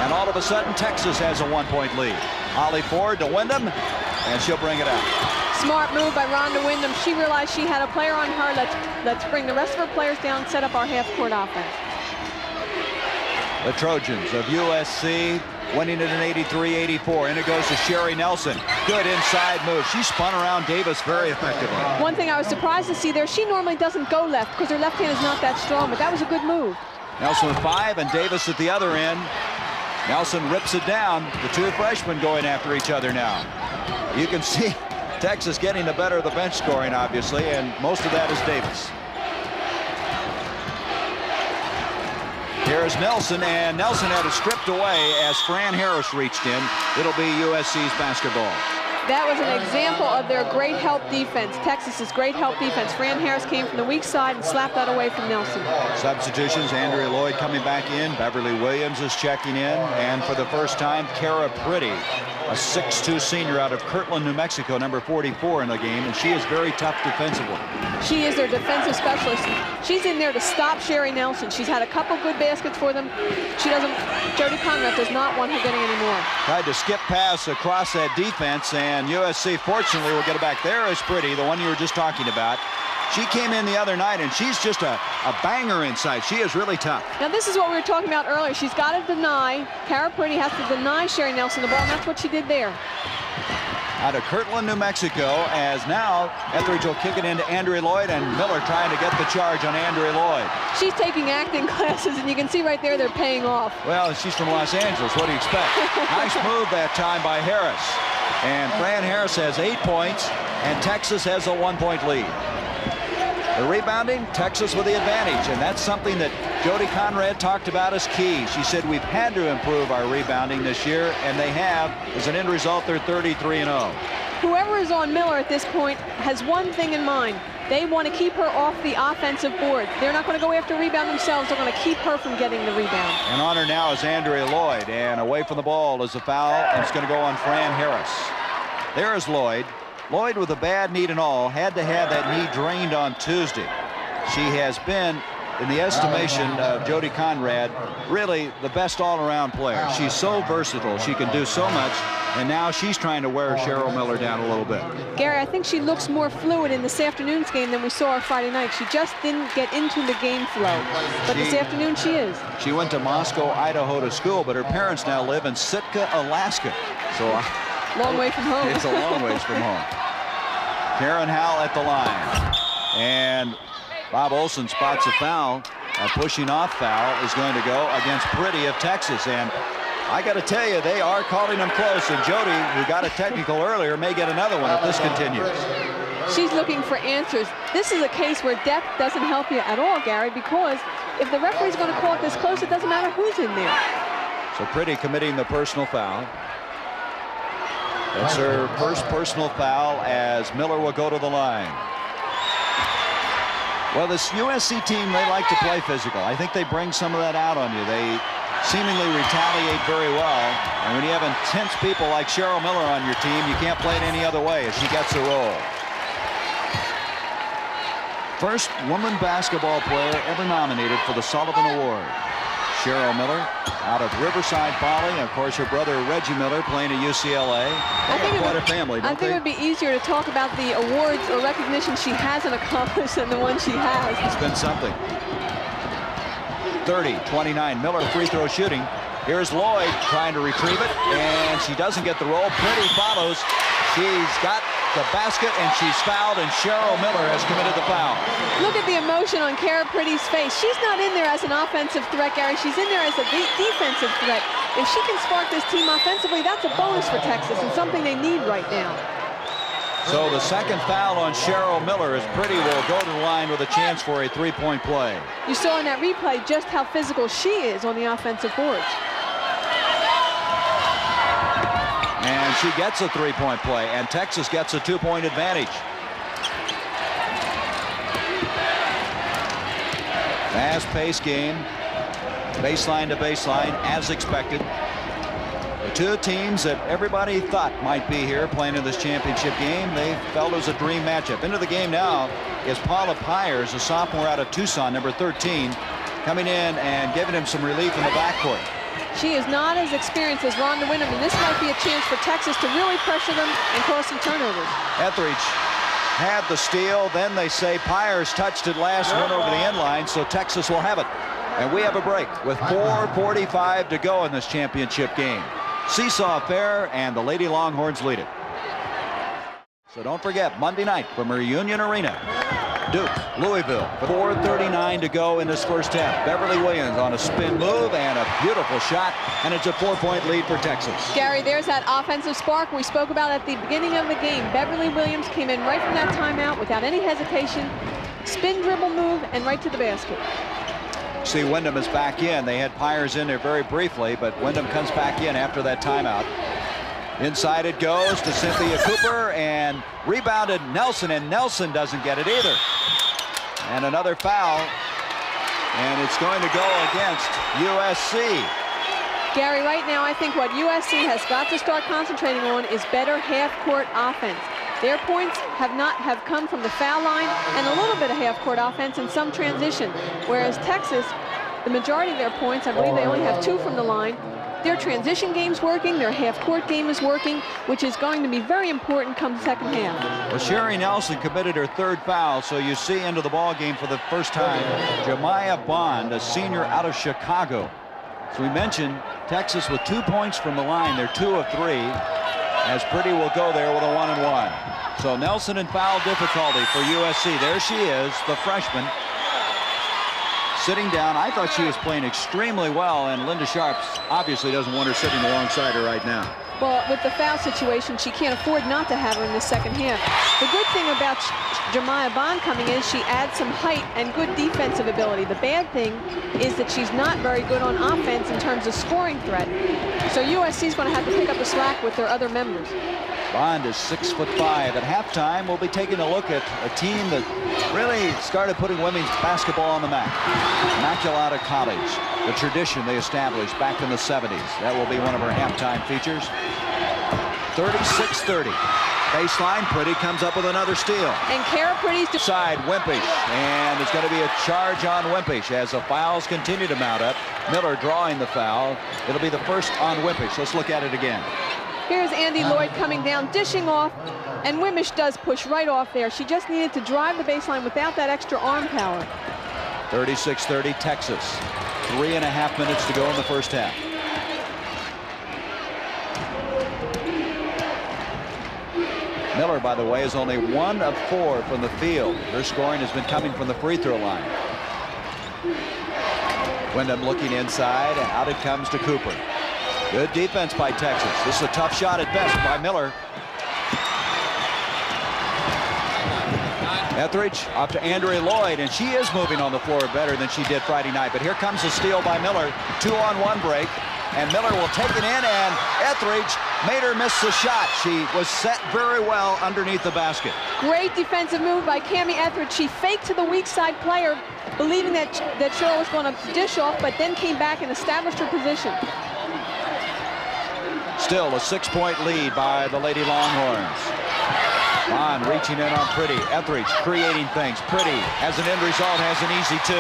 Speaker 1: And all of a sudden, Texas has a 1-point lead. Holly Ford to Wyndham, and she'll bring it out.
Speaker 2: Smart move by Rhonda Wyndham. She realized she had a player on her. Let's bring the rest of her players down, set up our half-court offense.
Speaker 1: The Trojans of USC winning it in 83-84. And it goes to Sherry Nelson. Good inside move. She spun around Davis very effectively.
Speaker 2: One thing I was surprised to see there, she normally doesn't go left because her left hand is not that strong, but that was a good move.
Speaker 1: Nelson with 5 and Davis at the other end. Nelson rips it down. The 2 freshmen going after each other now. You can see Texas getting the better of the bench scoring, obviously, and most of that is Davis. Here's Nelson, and Nelson had it stripped away as Fran Harris reached in. It'll be USC's basketball.
Speaker 2: That was an example of their great help defense, Texas's great help defense. Fran Harris came from the weak side and slapped that away from Nelson.
Speaker 1: Substitutions, Andrea Lloyd coming back in. Beverly Williams is checking in. And for the first time, Kara Pretty, a 6'2" senior out of Kirtland, New Mexico, number 44 in the game. And she is very tough defensively.
Speaker 2: She is their defensive specialist. She's in there to stop Sherry Nelson. She's had a couple good baskets for them. Jody Conrad does not want her getting any more.
Speaker 1: Tried to skip pass across that defense, and USC fortunately will get it back. There is Pretty, the one you were just talking about. She came in the other night, and she's just a banger inside. She is really tough.
Speaker 2: Now, this is what we were talking about earlier. She's got to deny. Kara Pretty has to deny Sherry Nelson the ball, and that's what she did there.
Speaker 1: Out of Kirtland, New Mexico, as now Etheridge will kick it into Andrea Lloyd, and Miller trying to get the charge on Andrea Lloyd.
Speaker 2: She's taking acting classes, and you can see right there they're paying off.
Speaker 1: Well, she's from Los Angeles. What do you expect? Nice move that time by Harris. And Fran Harris has 8 points, and Texas has a 1-point lead. The rebounding, Texas with the advantage, and that's something that Jody Conrad talked about as key. She said we've had to improve our rebounding this year, and they have. As an end result, they're 33-0.
Speaker 2: Whoever is on Miller at this point has one thing in mind. They want to keep her off the offensive board. They're not going to go after rebound themselves. They're going to keep her from getting the rebound.
Speaker 1: And on her now is Andrea Lloyd, and away from the ball is a foul, and it's going to go on Fran Harris. There is Lloyd. Lloyd with a bad knee and all had to have that knee drained on Tuesday. She has been, in the estimation of Jody Conrad, really the best all-around player. She's so versatile. She can do so much, and now she's trying to wear Cheryl Miller down a little bit.
Speaker 2: Gary, I think she looks more fluid in this afternoon's game than we saw her Friday night. She just didn't get into the game flow, but this afternoon she is.
Speaker 1: She went to Moscow, Idaho to school, but her parents now live in Sitka, Alaska. So
Speaker 2: long way from home.
Speaker 1: It's a long ways from home. Karen Howell at the line. And Bob Olson spots a foul. A pushing off foul is going to go against Pretty of Texas. And I got to tell you, they are calling them close. And Jody, who got a technical earlier, may get another one if this continues.
Speaker 2: She's looking for answers. This is a case where depth doesn't help you at all, Gary, because if the referee's going to call it this close, it doesn't matter who's in there.
Speaker 1: So Pretty committing the personal foul. That's her first personal foul as Miller will go to the line. Well, this USC team, they like to play physical. I think they bring some of that out on you. They seemingly retaliate very well. And when you have intense people like Cheryl Miller on your team, you can't play it any other way as she gets a roll. First woman basketball player ever nominated for the Sullivan Award. Cheryl Miller out of Riverside Poly. Of course, her brother Reggie Miller playing at UCLA. I think quite a family, don't they?
Speaker 2: I think it would be easier to talk about the awards or recognition she hasn't accomplished than the one she has.
Speaker 1: It's been something. 30-29. Miller free throw shooting. Here's Lloyd trying to retrieve it, and she doesn't get the roll. Pretty follows. She's got the basket, and she's fouled, and Cheryl Miller has committed the foul.
Speaker 2: Look at the emotion on Kara Pretty's face. She's not in there as an offensive threat, Gary. She's in there as a defensive threat. If she can spark this team offensively, that's a bonus for Texas and something they need right now.
Speaker 1: So the second foul on Cheryl Miller as Pretty will go to the line with a chance for a three-point play.
Speaker 2: You saw in that replay just how physical she is on the offensive boards.
Speaker 1: And And she gets a three-point play, and Texas gets a two-point advantage. Fast-paced game, baseline to baseline, as expected. The two teams that everybody thought might be here playing in this championship game, they felt it was a dream matchup. Into the game now is Paula Pyers, a sophomore out of Tucson, number 13, coming in and giving him some relief in the backcourt.
Speaker 2: She is not as experienced as Rhonda Wyndham, and this might be a chance for Texas to really pressure them and cause some turnovers.
Speaker 1: Etheridge had the steal. Then they say Pyers touched it last, went over the end line, so Texas will have it. And we have a break with 4:45 to go in this championship game. Seesaw affair, and the Lady Longhorns lead it. So don't forget, Monday night from Reunion Arena, Duke, Louisville. 4:39 to go in this first half. Beverly Williams on a spin move and a beautiful shot, and it's a 4-point lead for Texas.
Speaker 2: Gary, there's that offensive spark we spoke about at the beginning of the game. Beverly Williams came in right from that timeout without any hesitation, spin dribble move, and right to the basket.
Speaker 1: See, Wyndham is back in. They had Pyers in there very briefly, but Wyndham comes back in after that timeout. Inside it goes to Cynthia Cooper, and rebounded Nelson, and Nelson doesn't get it either. And another foul, and it's going to go against USC.
Speaker 2: Gary, right now I think what USC has got to start concentrating on is better half-court offense. Their points have come from the foul line and a little bit of half-court offense and some transition, whereas Texas, the majority of their points, I believe they only have 2 from the line. Their transition game's working, their half-court game is working, which is going to be very important come second half.
Speaker 1: Well, Sherry Nelson committed her 3rd foul, so you see into the ball game for the first time Jemiah Bond, a senior out of Chicago. As we mentioned, Texas with 2 points from the line. They're 2 of 3, as Pretty will go there with a 1-and-1. So Nelson in foul difficulty for USC. There she is, the freshman, sitting down. I thought she was playing extremely well, and Linda Sharps obviously doesn't want her sitting alongside her right now.
Speaker 2: Well, with the foul situation, she can't afford not to have her in the second half. The good thing about Jemiah Bond coming in, she adds some height and good defensive ability. The bad thing is that she's not very good on offense in terms of scoring threat. So USC is going to have to pick up the slack with their other members.
Speaker 1: Bond is 6'5". At halftime, we'll be taking a look at a team that really started putting women's basketball on the map. Immaculata College, the tradition they established back in the 70s. That will be one of our halftime features. 36-30. Baseline, Pretty comes up with another steal.
Speaker 2: And Kara Pretty's
Speaker 1: side, Wimpish, and it's going to be a charge on Wimpish as the fouls continue to mount up. Miller drawing the foul. It'll be the first on Wimpish. Let's look at it again.
Speaker 2: Here's Andy Lloyd coming down, dishing off, and Wimpish does push right off there. She just needed to drive the baseline without that extra arm power.
Speaker 1: 36-30 Texas. 3.5 minutes to go in the first half. Miller, by the way, is only 1 of 4 from the field. Her scoring has been coming from the free throw line. Wyndham looking inside, and out it comes to Cooper. Good defense by Texas. This is a tough shot at best by Miller. Etheridge up to Andrea Lloyd, and she is moving on the floor better than she did Friday night. But here comes a steal by Miller. 2-on-1 break, and Miller will take it in, and Etheridge made her miss the shot. She was set very well underneath the basket.
Speaker 2: Great defensive move by Cammie Etheridge. She faked to the weak side player, believing that Cheryl was going to dish off, but then came back and established her position.
Speaker 1: Still a 6-point lead by the Lady Longhorns. Bond reaching in on Pretty. Etheridge creating things. Pretty, as an end result, has an easy 2.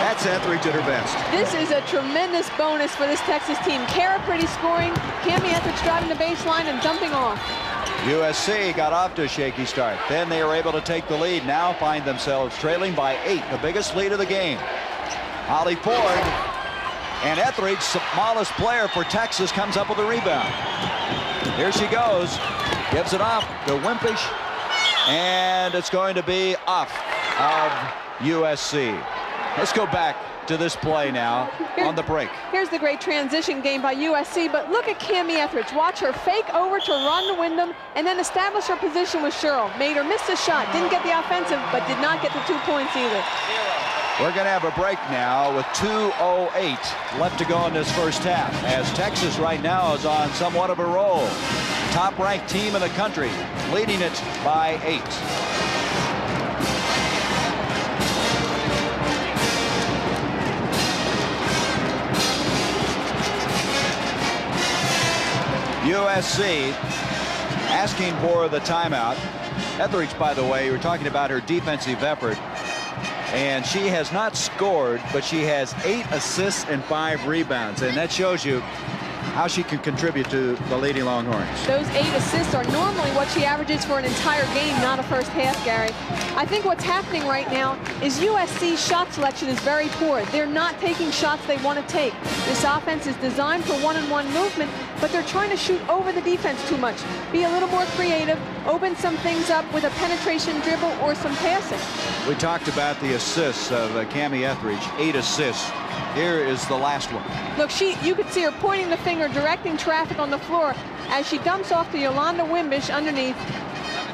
Speaker 1: That's Etheridge at her best.
Speaker 2: This is a tremendous bonus for this Texas team. Kara Pretty scoring, Cammie Etheridge driving the baseline and dumping off.
Speaker 1: USC got off to a shaky start. Then they were able to take the lead. Now find themselves trailing by 8, the biggest lead of the game. Holly Ford. And Etheridge, smallest player for Texas, comes up with a rebound. Here she goes. Gives it off to Wimpish. And it's going to be off of USC. Let's go back to this play now on the break.
Speaker 2: Here's the great transition game by USC, but look at Cammie Etheridge. Watch her fake over to Rhonda Wyndham and then establish her position with Cheryl. Made her miss the shot. Didn't get the offensive, but did not get the 2 points either.
Speaker 1: We're going to have a break now with 2:08 left to go in this first half, as Texas right now is on somewhat of a roll. top-ranked team in the country, leading it by 8. USC asking for the timeout. Etheridge, by the way, we're talking about her defensive effort, and she has not scored, but she has 8 assists and 5 rebounds, and that shows you how she can contribute to the Lady Longhorns.
Speaker 2: Those 8 assists are normally what she averages for an entire game, not a first half, Gary. I think what's happening right now is USC's shot selection is very poor. They're not taking shots they want to take. This offense is designed for one-on-one movement, but they're trying to shoot over the defense too much. Be a little more creative, open some things up with a penetration dribble or some passing.
Speaker 1: We talked about the assists of Cammie Etheridge, 8 assists. Here is the last one.
Speaker 2: Look, you could see her pointing the finger, directing traffic on the floor as she dumps off to Yolanda Wimbish underneath.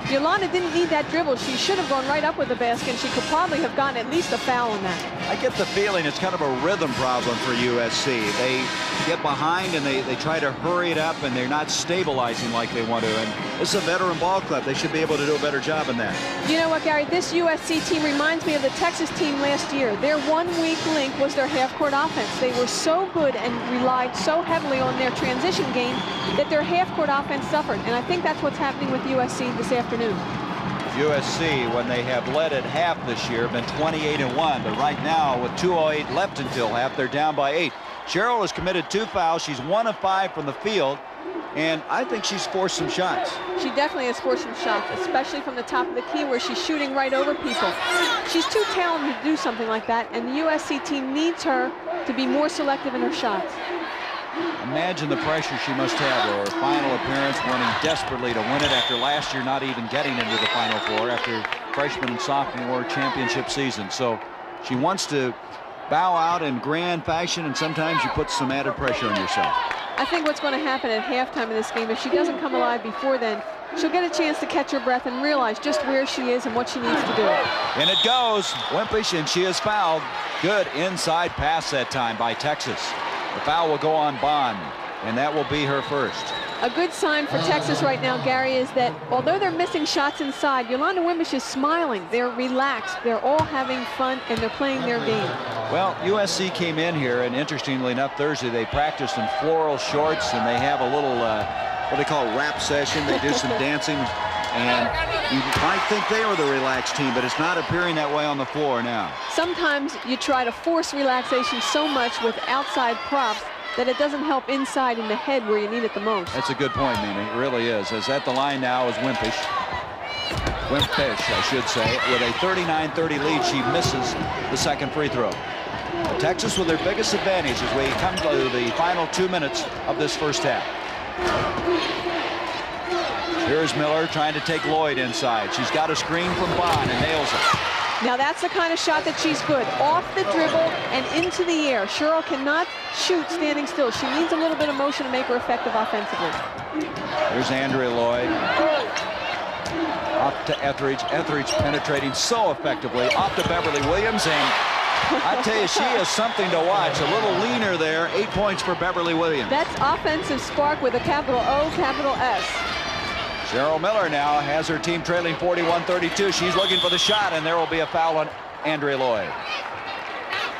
Speaker 2: Yolanda didn't need that dribble. She should have gone right up with the basket, and she could probably have gotten at least a foul on that.
Speaker 1: I get the feeling it's kind of a rhythm problem for USC. They get behind and they try to hurry it up, and they're not stabilizing like they want to. And this is a veteran ball club. They should be able to do a better job in that.
Speaker 2: You know what, Gary? This USC team reminds me of the Texas team last year. Their one weak link was their half-court offense. They were so good and relied so heavily on their transition game that their half-court offense suffered. And I think that's what's happening with USC this afternoon.
Speaker 1: USC, when they have led at half this year, have been 28-1, but right now with 2:08 left until half, they're down by 8. Cheryl has committed 2 fouls. She's 1 of 5 from the field, and I think she's forced some shots.
Speaker 2: She definitely has forced some shots, especially from the top of the key where she's shooting right over people. She's too talented to do something like that, and the USC team needs her to be more selective in her shots.
Speaker 1: Imagine the pressure she must have, though. Her final appearance, wanting desperately to win it after last year not even getting into the Final Four after freshman and sophomore championship season. So she wants to bow out in grand fashion, and sometimes you put some added pressure on yourself.
Speaker 2: I think what's going to happen at halftime of this game, if she doesn't come alive before then, she'll get a chance to catch her breath and realize just where she is and what she needs to do.
Speaker 1: And it goes. Wimpish, and she is fouled. Good inside pass that time by Texas. The foul will go on Bond, and that will be her first.
Speaker 2: A good sign for Texas right now, Gary, is that although they're missing shots inside, Yolanda Wimbish is smiling. They're relaxed. They're all having fun, and they're playing their game.
Speaker 1: Well, USC came in here, and interestingly enough, Thursday they practiced in floral shorts, and they have a little, what they call rap session. They do some dancing, and you might think they were the relaxed team, but it's not appearing that way on the floor now.
Speaker 2: Sometimes you try to force relaxation so much with outside props that it doesn't help inside in the head where you need it the most.
Speaker 1: That's a good point, Mimi. It really is. As at the line now is Wimpish. Wimpish, I should say. With a 39-30 lead, she misses the second free throw. Texas with their biggest advantage as we come to the final 2 minutes of this first half. Here's Miller trying to take Lloyd inside. She's got a screen from Bond and nails it.
Speaker 2: Now that's the kind of shot that she's good. Off the dribble and into the air. Cheryl cannot shoot standing still. She needs a little bit of motion to make her effective offensively.
Speaker 1: Here's Andrea Lloyd. Off to Etheridge. Etheridge penetrating so effectively. Off to Beverly Williams, and I tell you, she is something to watch. A little leaner there. 8 points for Beverly Williams.
Speaker 2: That's offensive spark with a capital O, capital S.
Speaker 1: Cheryl Miller now has her team trailing 41-32. She's looking for the shot, and there will be a foul on Andrea Lloyd.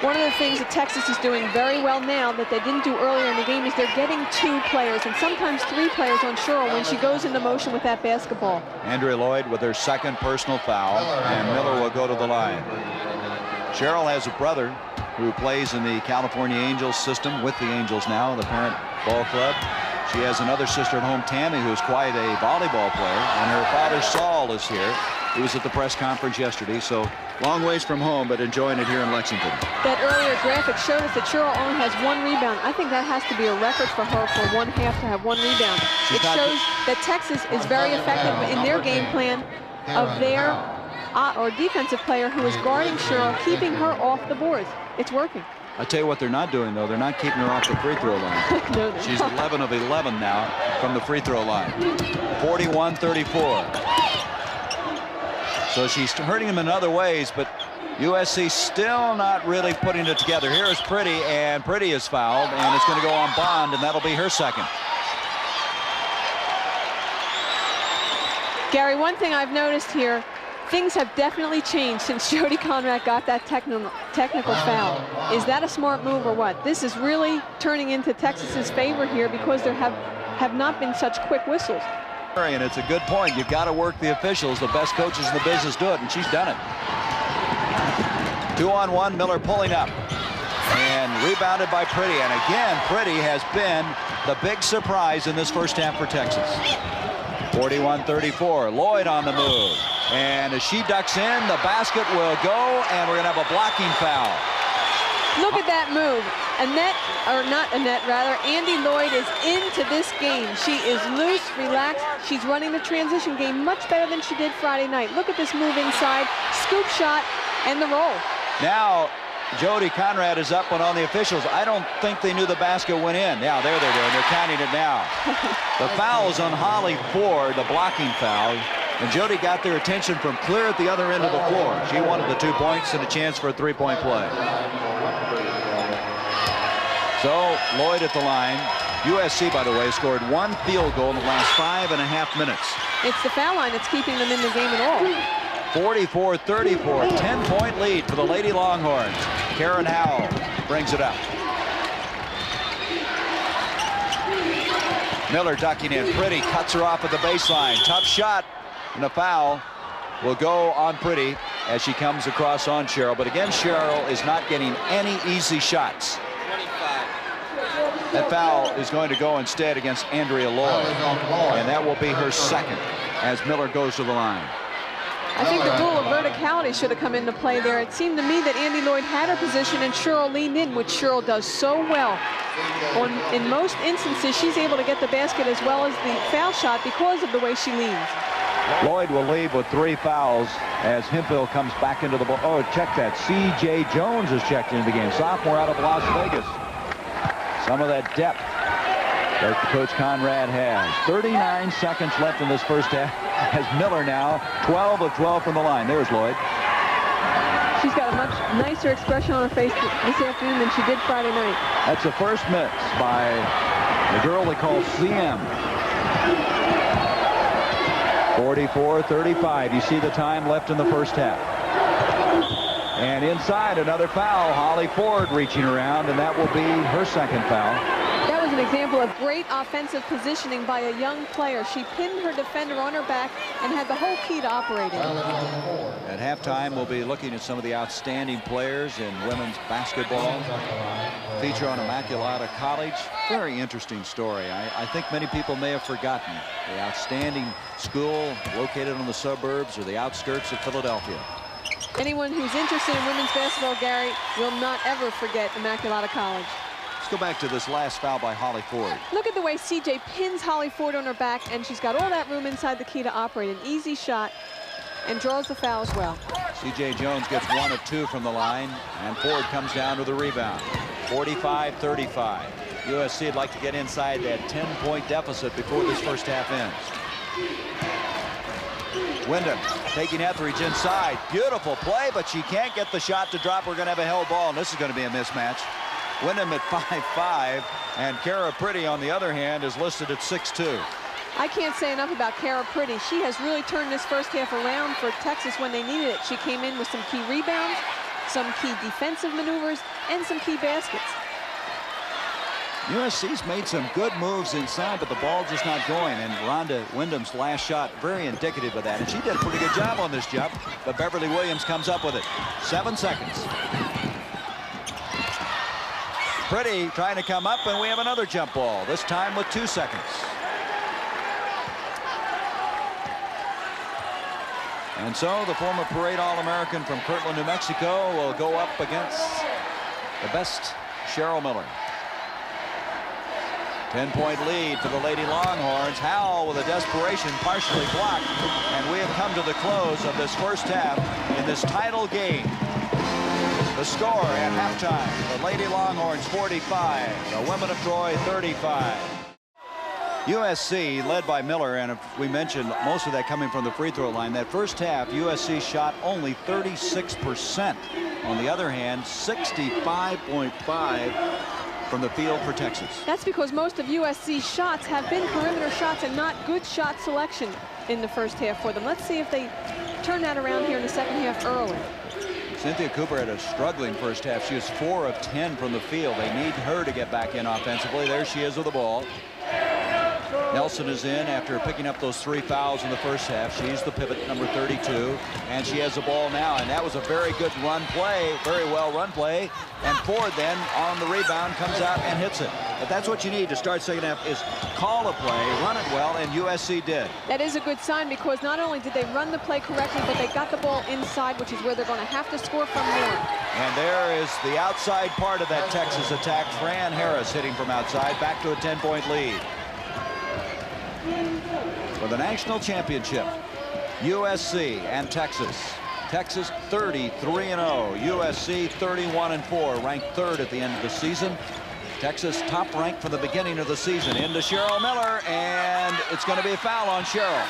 Speaker 2: One of the things that Texas is doing very well now that they didn't do earlier in the game is they're getting 2 players and sometimes 3 players on Cheryl when she goes into motion with that basketball.
Speaker 1: Andrea Lloyd with her second personal foul, and Miller will go to the line. Cheryl has a brother who plays in the California Angels system with the Angels now, the parent ball club. She has another sister at home, Tammy, who's quite a volleyball player, and her father, Saul, is here. He was at the press conference yesterday, so long ways from home, but enjoying it here in Lexington.
Speaker 2: That earlier graphic showed us that Cheryl only has 1 rebound. I think that has to be a record for her for one half to have 1 rebound. It shows that Texas is very effective in their game plan of their defensive player who is guarding Cheryl, keeping her off the boards. It's working.
Speaker 1: I tell you what they're not doing, though. They're not keeping her off the free throw line.
Speaker 2: No,
Speaker 1: She's 11 of 11 now from the free throw line. 41-34. So she's hurting them in other ways, but USC still not really putting it together. Here is Pretty, and Pretty is fouled, and it's going to go on Bond, and that'll be her second.
Speaker 2: Gary, one thing I've noticed here, things have definitely changed since Jody Conrad got that technical foul. Is that a smart move or what? This is really turning into Texas's favor here because there have not been such quick whistles.
Speaker 1: And it's a good point. You've got to work the officials. The best coaches in the business do it, and she's done it. 2-on-1, Miller pulling up. And rebounded by Pretty. And again, Pretty has been the big surprise in this first half for Texas. 41-34. Lloyd on the move. And as she ducks in, the basket will go, and we're going to have a blocking foul.
Speaker 2: Look at that move. Annette, or not Annette, rather, Andy Lloyd is into this game. She is loose, relaxed. She's running the transition game much better than she did Friday night. Look at this move inside, scoop shot, and the roll. Now, Jody Conrad is up and on the officials. I don't think they knew the basket went in. Yeah, there they're doing. They're counting it now. The foul's on Holly Ford, the blocking foul. And Jody got their attention from clear at the other end of the floor. She wanted the 2 points and a chance for a three-point play. So Lloyd at the line. USC, by the way, scored 1 field goal in the last 5.5 minutes. It's the foul line that's keeping them in the game at all. 44-34, 10-point lead for the Lady Longhorns. Karen Howell brings it up. Miller ducking in. Pretty cuts her off at the baseline. Tough shot, and a foul will go on Pretty as she comes across on Cheryl. But again, Cheryl is not getting any easy shots. That foul is going to go instead against Andrea Lloyd, and that will be her second as Miller goes to the line. I think the rule of verticality should have come into play there. It seemed to me that Andy Lloyd had her position and Cheryl leaned in, which Cheryl does so well. In most instances, she's able to get the basket as well as the foul shot because of the way she leans. Lloyd will leave with 3 fouls as Hemphill comes back into the ball. Oh, check that. C.J. Jones is checked into the game. Sophomore out of Las Vegas. Some of that depth that Coach Conrad has. 39 seconds left in this first half. As Miller now 12 of 12 from the line. There's Lloyd. She's got a much nicer expression on her face this afternoon than she did Friday night. That's the first miss by the girl they call CM. 44-35. You see the time left in the first half. And inside, another foul. Holly Ford reaching around, and that will be her second foul. That was an example of great offensive positioning by a young player. She pinned her defender on her back and had the whole key to operating. At halftime, we'll be looking at some of the outstanding players in women's basketball. Feature on Immaculata College. Very interesting story. I think many people may have forgotten the outstanding school located on the suburbs or the outskirts of Philadelphia. Anyone who's interested in women's basketball, Gary, will not ever forget Immaculata College. Let's go back to this last foul by Holly Ford. Look at the way C.J. pins Holly Ford on her back, and she's got all that room inside the key to operate. An easy shot, and draws the foul as well. C.J. Jones gets 1 of 2 from the line, and Ford comes down with the rebound. 45-35. USC would like to get inside that 10-point deficit before this first half ends. Wyndham taking Etheridge inside. Beautiful play, but she can't get the shot to drop. We're going to have a held ball, and this is going to be a mismatch. Wyndham at 5'5", and Kara Pretty, on the other hand, is listed at 6'2". I can't say enough about Kara Pretty. She has really turned this first half around for Texas when they needed it. She came in with some key rebounds, some key defensive maneuvers, and some key baskets. USC's made some good moves inside, but the ball just not going. And Rhonda Wyndham's last shot, very indicative of that. And she did a pretty good job on this jump, but Beverly Williams comes up with it. 7 seconds. Pretty trying to come up, and we have another jump ball, this time with 2 seconds. And so the former parade All-American from Kirtland, New Mexico will go up against the best Cheryl Miller. 10-point lead for the Lady Longhorns. Howell with a desperation, partially blocked. And we have come to the close of this first half in this title game. The score at halftime, the Lady Longhorns 45, the Women of Troy 35. USC led by Miller, and we mentioned most of that coming from the free throw line. That first half, USC shot only 36%. On the other hand, 65.5%
Speaker 1: from the field for Texas.
Speaker 2: That's because most of USC's shots have been perimeter shots and not good shot selection in the first half for them. Let's see if they turn that around here in the second half early.
Speaker 1: Cynthia Cooper had a struggling first half. She was 4 of 10 from the field. They need her to get back in offensively. There she is with the ball. Nelson is in after picking up those 3 fouls in the first half. She's the pivot, number 32, and she has the ball now. And that was a very good run play, very well run play. And Ford then on the rebound comes out and hits it. But that's what you need to start second half, is call a play, run it well, and USC did.
Speaker 2: That is a good sign, because not only did they run the play correctly, but they got the ball inside, which is where they're going to have to score from more.
Speaker 1: And there is the outside part of that Texas attack. Fran Harris hitting from outside, back to a 10-point lead. For the national championship, USC and Texas. Texas 33-0, USC 31-4, ranked 3rd at the end of the season. Texas top ranked from the beginning of the season. Into Cheryl Miller, and it's going to be a foul on Cheryl.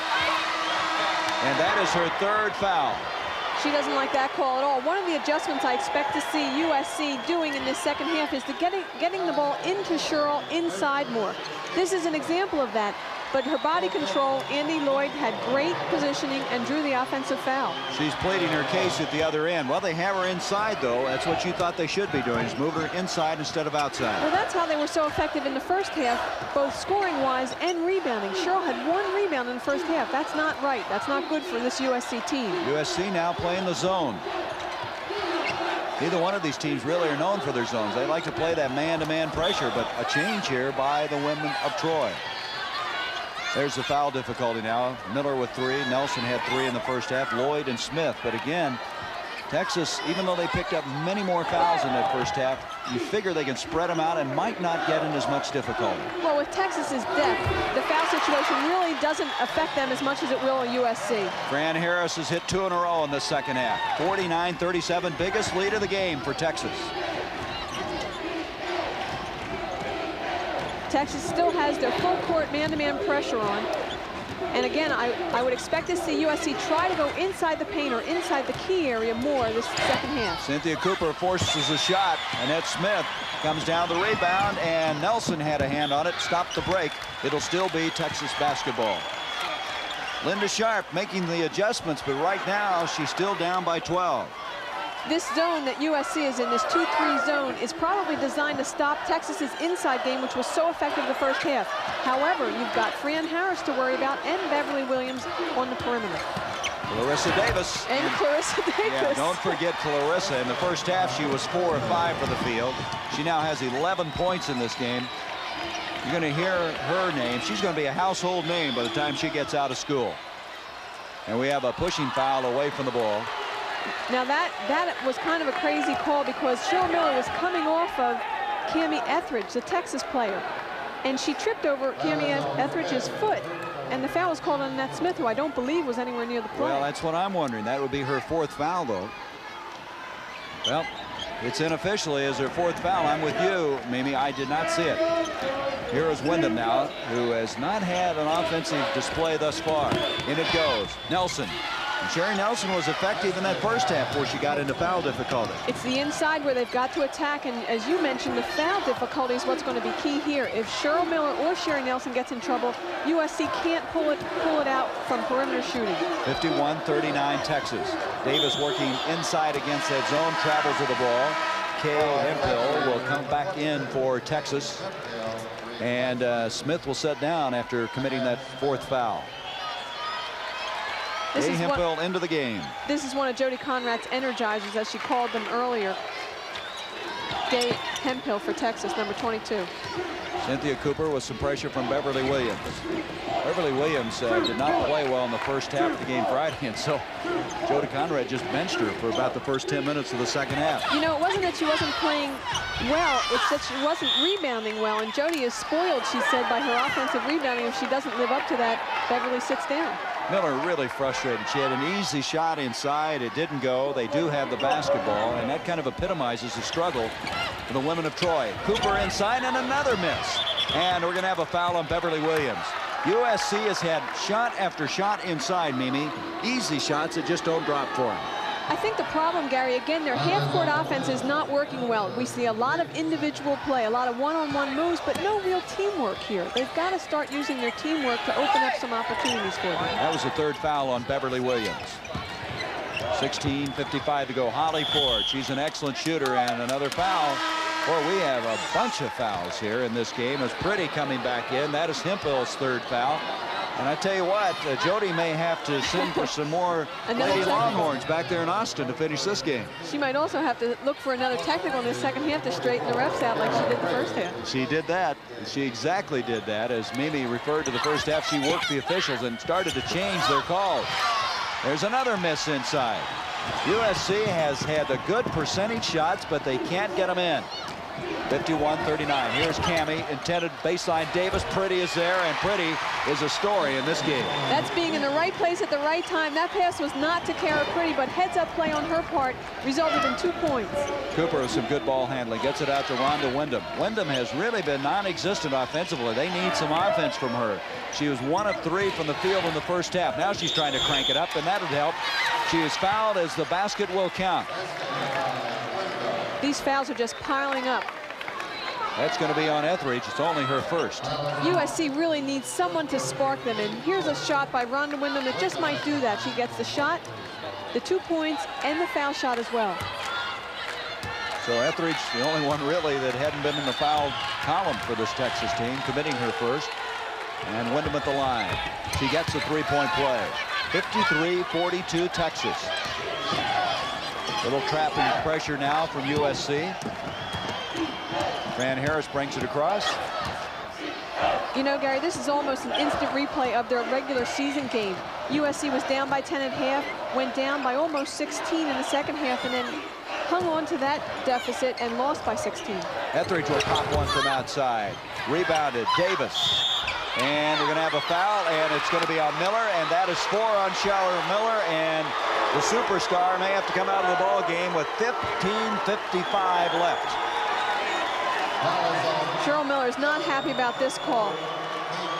Speaker 1: And that is her 3rd foul.
Speaker 2: She doesn't like that call at all. One of the adjustments I expect to see USC doing in this second half is getting the ball into Cheryl inside more. This is an example of that. But her body control, Andy Lloyd had great positioning and drew the offensive foul.
Speaker 1: She's pleading her case at the other end. Well, they have her inside, though. That's what you thought they should be doing, is move her inside instead of outside.
Speaker 2: Well, that's how they were so effective in the first half, both scoring-wise and rebounding. Cheryl had 1 rebound in the first half. That's not right. That's not good for this USC team.
Speaker 1: USC now playing the zone. Neither one of these teams really are known for their zones. They like to play that man-to-man pressure, but a change here by the women of Troy. There's the foul difficulty now. Miller with 3. Nelson had 3 in the first half. Lloyd and Smith. But again, Texas, even though they picked up many more fouls in that first half, you figure they can spread them out and might not get in as much difficulty.
Speaker 2: Well, with Texas's depth, the foul situation really doesn't affect them as much as it will at USC.
Speaker 1: Fran Harris has hit 2 in a row in the second half. 49-37, biggest lead of the game for Texas.
Speaker 2: Texas still has their full court man-to-man pressure on. And again, I would expect to see USC try to go inside the paint or inside the key area more this second half.
Speaker 1: Cynthia Cooper forces a shot. Annette Smith comes down the rebound, and Nelson had a hand on it, stopped the break. It'll still be Texas basketball. Linda Sharp making the adjustments, but right now she's still down by 12.
Speaker 2: This zone that USC is in, this 2-3 zone, is probably designed to stop Texas's inside game, which was so effective the first half. However, you've got Fran Harris to worry about and Beverly Williams on the perimeter.
Speaker 1: Clarissa Davis.
Speaker 2: And Clarissa Davis.
Speaker 1: Yeah, don't forget Clarissa. In the first half, she was 4 of 5 for the field. She now has 11 points in this game. You're going to hear her name. She's going to be a household name by the time she gets out of school. And we have a pushing foul away from the ball.
Speaker 2: Now that was kind of a crazy call, because Cheryl Miller was coming off of Cammie Etheridge, the Texas player, and she tripped over Cammie Etheridge's foot, and the foul was called on Annette Smith, who I don't believe was anywhere near the play.
Speaker 1: Well, that's what I'm wondering. That would be her 4th foul, though. Well, it's unofficially as her 4th foul. I'm with you, Mimi. I did not see it. Here is Wyndham now, who has not had an offensive display thus far. In it goes. Nelson. And Sherry Nelson was effective in that first half before she got into foul difficulty.
Speaker 2: It's the inside where they've got to attack, and as you mentioned, the foul difficulty is what's going to be key here. If Cheryl Miller or Sherry Nelson gets in trouble, USC can't pull it out from perimeter shooting.
Speaker 1: 51-39 Texas. Davis working inside against that zone, travels with the ball. Kay Hemphill will come back in for Texas, and Smith will sit down after committing that 4th foul. Kay Hemphill into the game.
Speaker 2: This is one of Jody Conrad's energizers, as she called them earlier. Kay Hemphill for Texas, number 22.
Speaker 1: Cynthia Cooper with some pressure from Beverly Williams. Beverly Williams did not play well in the first half of the game Friday, and so Jody Conrad just benched her for about the first 10 minutes of the second half.
Speaker 2: You know, it wasn't that she wasn't playing well, it's that she wasn't rebounding well, and Jody is spoiled, she said, by her offensive rebounding. If she doesn't live up to that, Beverly sits down.
Speaker 1: Miller really frustrated. She had an easy shot inside. It didn't go. They do have the basketball, and that kind of epitomizes the struggle for the women of Troy. Cooper inside, and another miss. And we're going to have a foul on Beverly Williams. USC has had shot after shot inside, Mimi. Easy shots that just don't drop for them.
Speaker 2: I think the problem, Gary, again, their half-court offense is not working well. We see a lot of individual play, a lot of one-on-one moves, but no real teamwork here. They've got to start using their teamwork to open up some opportunities for them.
Speaker 1: That was the third foul on Beverly Williams. 16:55 to go. Holly Ford, she's an excellent shooter, and another foul. Boy, we have a bunch of fouls here in this game as Pretty coming back in. That is Hemphill's third foul. And I tell you what, Jody may have to send for some more Lady Longhorns back there in Austin to finish this game.
Speaker 2: She might also have to look for another technical in the second half to straighten the refs out like she did the first half.
Speaker 1: She did that. She exactly did that. As Mimi referred to the first half, she worked the officials and started to change their calls. There's another miss inside. USC has had a good percentage shots, but they can't get them in. 51-39. Here's Cammie, intended baseline. Davis. Pretty is there, and Pretty is a story in this game. That's
Speaker 2: being in the right place at the right time. That pass was not to Kara Pretty, but heads-up play on her part resulted in 2 points.
Speaker 1: Cooper with some good ball handling. Gets it out to Rhonda Wyndham. Wyndham has really been non-existent offensively. They need some offense from her. She was 1 of 3 from the field in the first half. Now she's trying to crank it up, and that'll help. She is fouled as the basket will count.
Speaker 2: These fouls are just piling up.
Speaker 1: That's going to be on Etheridge. It's only her first.
Speaker 2: USC really needs someone to spark them, and here's a shot by Rhonda Wyndham that just might do that. She gets the shot, the 2 points, and the foul shot as well.
Speaker 1: So Etheridge, the only one really that hadn't been in the foul column for this Texas team, committing her first. And Wyndham at the line. She gets a 3-point play. 53-42 Texas. Little trapping pressure now from USC. Fran Harris brings it across.
Speaker 2: You know, Gary, this is almost an instant replay of their regular season game. USC was down by 10 at half, went down by almost 16 in the second half, and then hung on to that deficit and lost by 16.
Speaker 1: Etheridge will pop one from outside. Rebounded, Davis. And we're going to have a foul, and it's going to be on Miller, and that is 4 on Cheryl Miller, and the superstar may have to come out of the ball game with 15:55 left.
Speaker 2: Cheryl Miller is not happy about this call.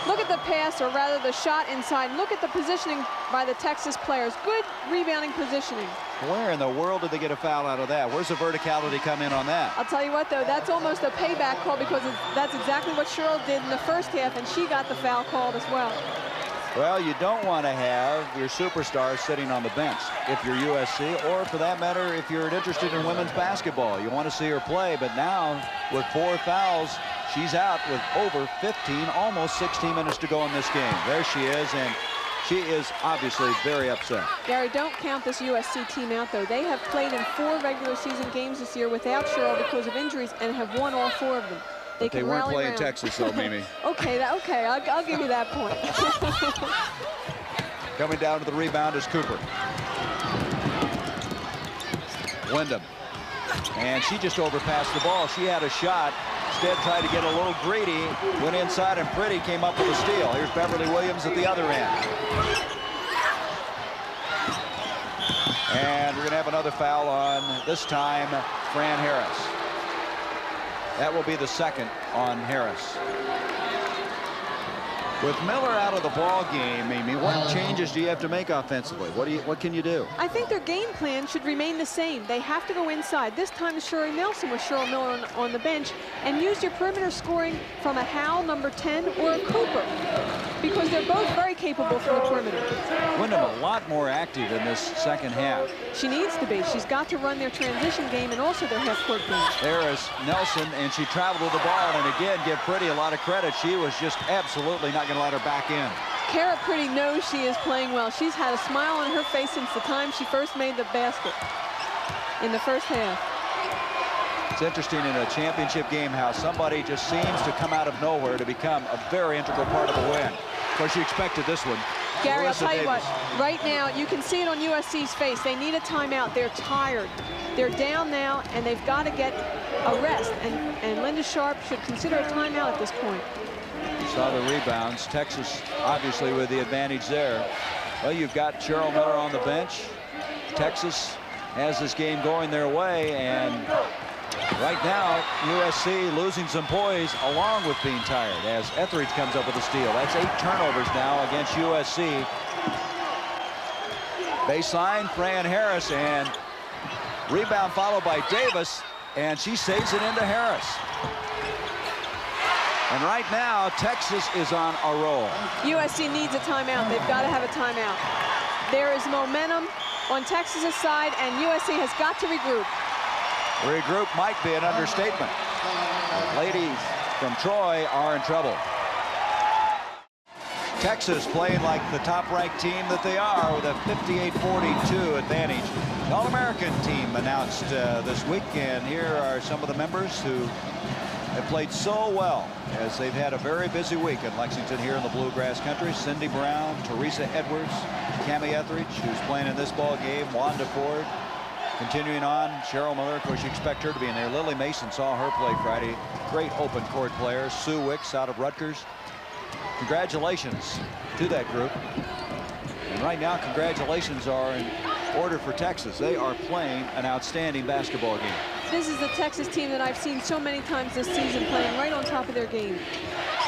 Speaker 2: Look at the pass, or rather the shot inside. Look at the positioning by the Texas players. Good rebounding positioning.
Speaker 1: Where in the world did they get a foul out of that? Where's the verticality come in on that?
Speaker 2: I'll tell you what, though, that's almost a payback call because that's exactly what Cheryl did in the first half, and she got the foul called as well.
Speaker 1: Well, you don't want to have your superstar sitting on the bench if you're USC, or for that matter, if you're interested in women's basketball. You want to see her play, but now with 4 fouls, she's out with over 15, almost 16 minutes to go in this game. There she is, and she is obviously very upset.
Speaker 2: Gary, don't count this USC team out, though. They have played in 4 regular season games this year without Cheryl because of injuries and have won all 4 of them.
Speaker 1: They weren't playing Texas, though, Mimi.
Speaker 2: Okay, I'll give you that point.
Speaker 1: Coming down to the rebound is Cooper. Wyndham. And she just overpassed the ball. She had a shot. Instead, tried to get a little greedy. Went inside, and Pretty came up with a steal. Here's Beverly Williams at the other end. And we're going to have another foul on, this time, Fran Harris. That will be the second on Harris. With Miller out of the ball game, Amy, what changes do you have to make offensively? What can you do?
Speaker 2: I think their game plan should remain the same. They have to go inside. This time it's Sherry Nelson with Cheryl Miller on the bench, and use your perimeter scoring from a Howell, number 10, or a Cooper, because they're both very capable from the perimeter.
Speaker 1: Wyndham a lot more active in this second half.
Speaker 2: She needs to be. She's got to run their transition game and also their half-court game.
Speaker 1: There is Nelson, and she traveled with the ball, and again, give Pretty a lot of credit. She was just absolutely not going to let her back in.
Speaker 2: Kara Pretty knows she is playing well. She's had a smile on her face since the time she first made the basket in the first half.
Speaker 1: It's interesting in a championship game how somebody just seems to come out of nowhere to become a very integral part of the win. Of course, you expected this one.
Speaker 2: Gary, I'll
Speaker 1: Marissa
Speaker 2: tell you
Speaker 1: Davis.
Speaker 2: what, right now, you can see it on USC's face. They need a timeout. They're tired. They're down now, and they've got to get a rest. And Linda Sharp should consider a timeout at this point.
Speaker 1: You saw the rebounds. Texas, obviously, with the advantage there. Well, you've got Cheryl Miller on the bench. Texas has this game going their way, and right now, USC losing some poise along with being tired as Etheridge comes up with a steal. That's 8 turnovers now against USC. Baseline, Fran Harris, and rebound followed by Davis, and she saves it into Harris. And right now, Texas is on a roll.
Speaker 2: USC needs a timeout. They've got to have a timeout. There is momentum on Texas's side, and USC has got to regroup.
Speaker 1: Regroup might be an understatement. The ladies from Troy are in trouble. Texas playing like the top-ranked team that they are with a 58-42 advantage. The All-American team announced this week, and here are some of the members who have played so well as they've had a very busy week in Lexington here in the Bluegrass Country. Cindy Brown, Teresa Edwards, Cammie Etheridge, who's playing in this ball game, Wanda Ford. Continuing on, Cheryl Miller, of course you expect her to be in there. Lily Mason saw her play Friday. Great open court player. Sue Wicks out of Rutgers. Congratulations to that group. And right now, congratulations are in order for Texas. They are playing an outstanding basketball game.
Speaker 2: This is the Texas team that I've seen so many times this season playing right on top of their game.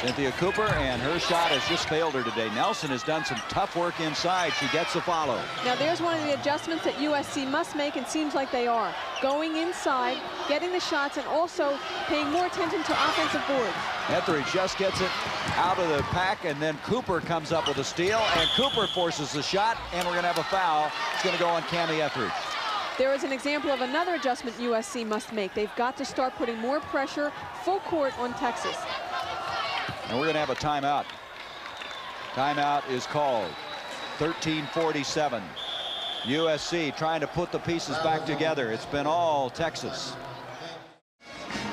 Speaker 1: Cynthia Cooper, and her shot has just failed her today. Nelson has done some tough work inside. She gets a follow.
Speaker 2: Now there's one of the adjustments that USC must make, and seems like they are. Going inside, getting the shots, and also paying more attention to offensive boards.
Speaker 1: Etheridge just gets it out of the pack, and then Cooper comes up with a steal, and Cooper forces the shot, and we're going to have a foul. It's going to go on Cammie Etheridge.
Speaker 2: There is an example of another adjustment USC must make. They've got to start putting more pressure full court on Texas.
Speaker 1: And we're going to have a timeout. Timeout is called. 13:47. USC trying to put the pieces back together. It's been all Texas.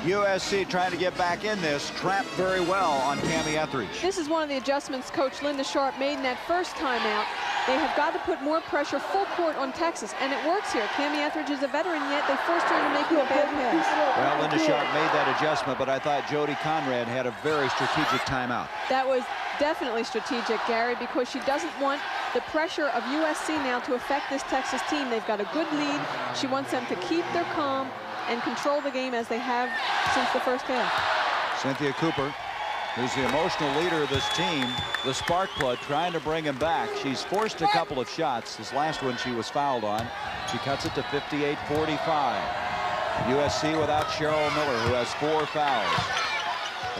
Speaker 1: USC trying to get back in this, trapped very well on Cammie Etheridge.
Speaker 2: This is one of the adjustments Coach Linda Sharp made in that first timeout. They have got to put more pressure full court on Texas, and it works here. Cammie Etheridge is a veteran, yet they forced her into making a bad pass.
Speaker 1: Well, Linda Sharp made that adjustment, but I thought Jody Conrad had a very strategic timeout.
Speaker 2: That was definitely strategic, Gary, because she doesn't want the pressure of USC now to affect this Texas team. They've got a good lead. She wants them to keep their calm and control the game as they have since the first half.
Speaker 1: Cynthia Cooper, who's the emotional leader of this team, the spark plug, trying to bring him back. She's forced a couple of shots. This last one she was fouled on. She cuts it to 58-45. USC without Cheryl Miller, who has 4 fouls.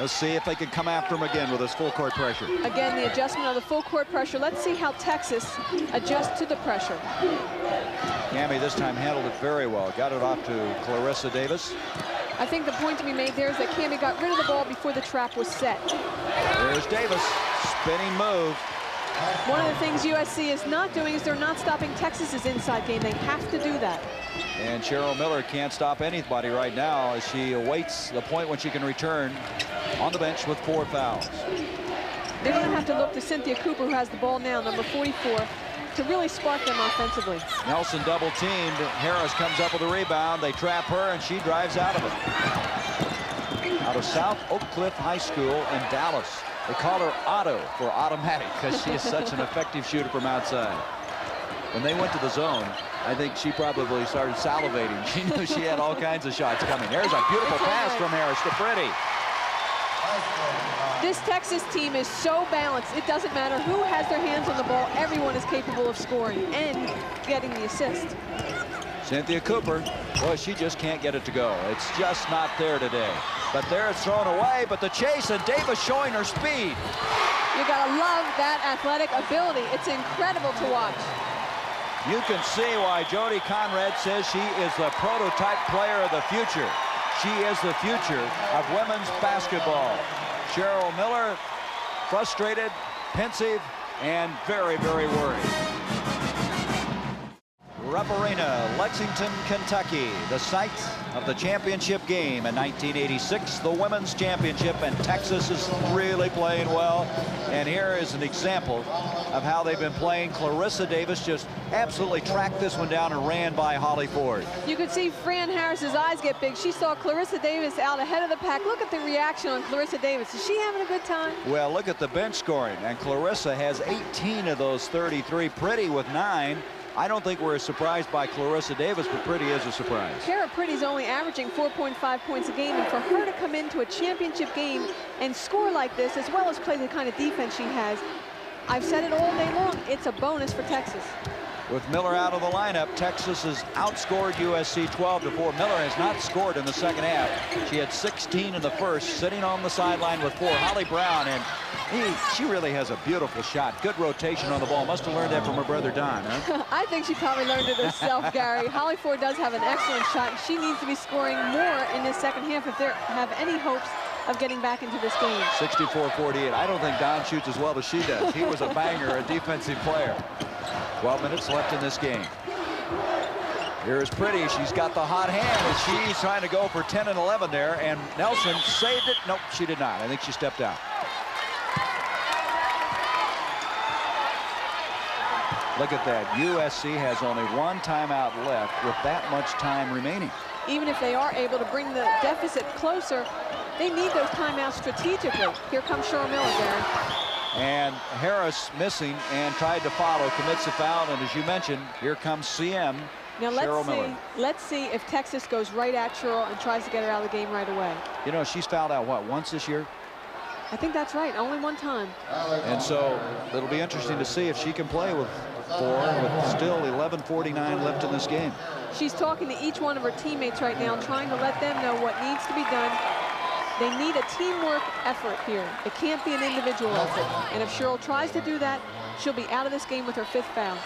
Speaker 1: Let's see if they can come after him again with this full court pressure.
Speaker 2: Again, the adjustment of the full court pressure. Let's see how Texas adjusts to the pressure.
Speaker 1: Cammie this time handled it very well. Got it off to Clarissa Davis.
Speaker 2: I think the point to be made there is that Cammie got rid of the ball before the trap was set.
Speaker 1: There's Davis, spinning move.
Speaker 2: One of the things USC is not doing is they're not stopping Texas's inside game. They have to do that.
Speaker 1: And Cheryl Miller can't stop anybody right now as she awaits the point when she can return on the bench with 4 fouls.
Speaker 2: They're going to have to look to Cynthia Cooper, who has the ball now, number 44, to really spark them offensively.
Speaker 1: Nelson double teamed. Harris comes up with a rebound. They trap her, and she drives out of it. Out of South Oak Cliff High School in Dallas. They call her Otto for automatic because she is such an effective shooter from outside. When they went to the zone, I think she probably started salivating. She knew she had all kinds of shots coming. There's a beautiful pass from Harris to Pretty.
Speaker 2: This Texas team is so balanced. It doesn't matter who has their hands on the ball. Everyone is capable of scoring and getting the assist.
Speaker 1: Cynthia Cooper, boy, she just can't get it to go. It's just not there today. But there it's thrown away, but the chase, and Davis showing her speed.
Speaker 2: You gotta love that athletic ability. It's incredible to watch.
Speaker 1: You can see why Jody Conrad says she is the prototype player of the future. She is the future of women's basketball. Cheryl Miller, frustrated, pensive, and very, very worried. Rupp Arena, Lexington, Kentucky, the site of the championship game in 1986, the women's championship, and Texas is really playing well. And here is an example of how they've been playing. Clarissa Davis just absolutely tracked this one down and ran by Holly Ford.
Speaker 2: You could see Fran Harris's eyes get big. She saw Clarissa Davis out ahead of the pack. Look at the reaction on Clarissa Davis. Is she having a good time?
Speaker 1: Well, look at the bench scoring, and Clarissa has 18 of those 33. Pretty with 9. I don't think we're surprised by Clarissa Davis, but Pretty is a surprise.
Speaker 2: Kara Pretty's only averaging 4.5 points a game, and for her to come into a championship game and score like this, as well as play the kind of defense she has, I've said it all day long, it's a bonus for Texas.
Speaker 1: With Miller out of the lineup, Texas has outscored USC 12-4. Miller has not scored in the second half. She had 16 in the first, sitting on the sideline with 4. Holly Brown, and she really has a beautiful shot. Good rotation on the ball. Must have learned that from her brother Don, huh?
Speaker 2: I think she probably learned it herself, Gary. Holly Ford does have an excellent shot, and she needs to be scoring more in this second half if they have any hopes of getting back into this game.
Speaker 1: 64-48. I don't think Don shoots as well as she does. He was a banger, a defensive player. 12 minutes left in this game. Here's Pretty. She's got the hot hand, and she's trying to go for 10 and 11 there, and Nelson saved it. Nope, she did not. I think she stepped out. Look at that. USC has only 1 timeout left with that much time remaining.
Speaker 2: Even if they are able to bring the deficit closer, they need those timeouts strategically. Here comes Cheryl Miller, Gary.
Speaker 1: And Harris missing and tried to follow, commits a foul, and as you mentioned, here comes CM.
Speaker 2: Now
Speaker 1: Cheryl Miller.
Speaker 2: let's see if Texas goes right at Cheryl and tries to get her out of the game right away.
Speaker 1: You know, she's fouled out, what, once this year?
Speaker 2: I think that's right, only 1 time.
Speaker 1: And so it'll be interesting to see if she can play with 4 with still 11:49 left in this game.
Speaker 2: She's talking to each one of her teammates right now, trying to let them know what needs to be done. They need a teamwork effort here. It can't be an individual effort. And if Cheryl tries to do that, she'll be out of this game with her 5th foul.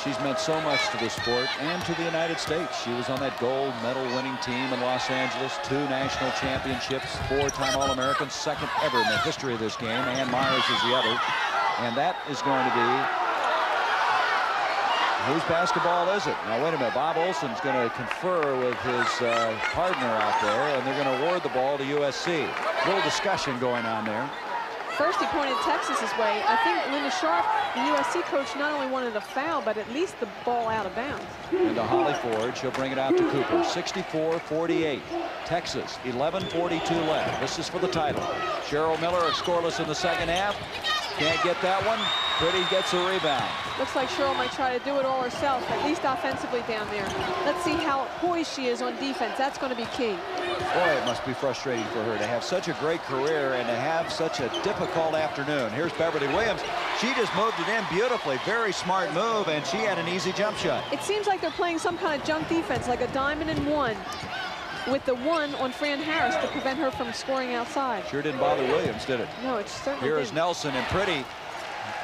Speaker 1: She's meant so much to the sport and to the United States. She was on that gold medal winning team in Los Angeles, 2 national championships, 4-time All-American, 2nd ever in the history of this game. Ann Myers is the other. And that is going to be, whose basketball is it? Now, wait a minute. Bob Olson's going to confer with his partner out there, and they're going to award the ball to USC. A little discussion going on there.
Speaker 2: First, he pointed Texas's way. I think Linda Sharp, the USC coach, not only wanted a foul, but at least the ball out of bounds.
Speaker 1: And to Holly Ford, she'll bring it out to Cooper. 64-48. Texas, 11:42 left. This is for the title. Cheryl Miller scoreless in the second half. Can't get that one. Pretty gets a rebound.
Speaker 2: Looks like Cheryl might try to do it all herself, at least offensively down there. Let's see how poised she is on defense. That's going to be key.
Speaker 1: Boy, it must be frustrating for her to have such a great career and to have such a difficult afternoon. Here's Beverly Williams. She just moved it in beautifully. Very smart move, and she had an easy jump shot.
Speaker 2: It seems like they're playing some kind of junk defense, like a diamond and 1, with the 1 on Fran Harris to prevent her from scoring outside.
Speaker 1: Sure didn't bother Williams, did it?
Speaker 2: No, it certainly
Speaker 1: Here is
Speaker 2: didn't.
Speaker 1: Nelson, and Pretty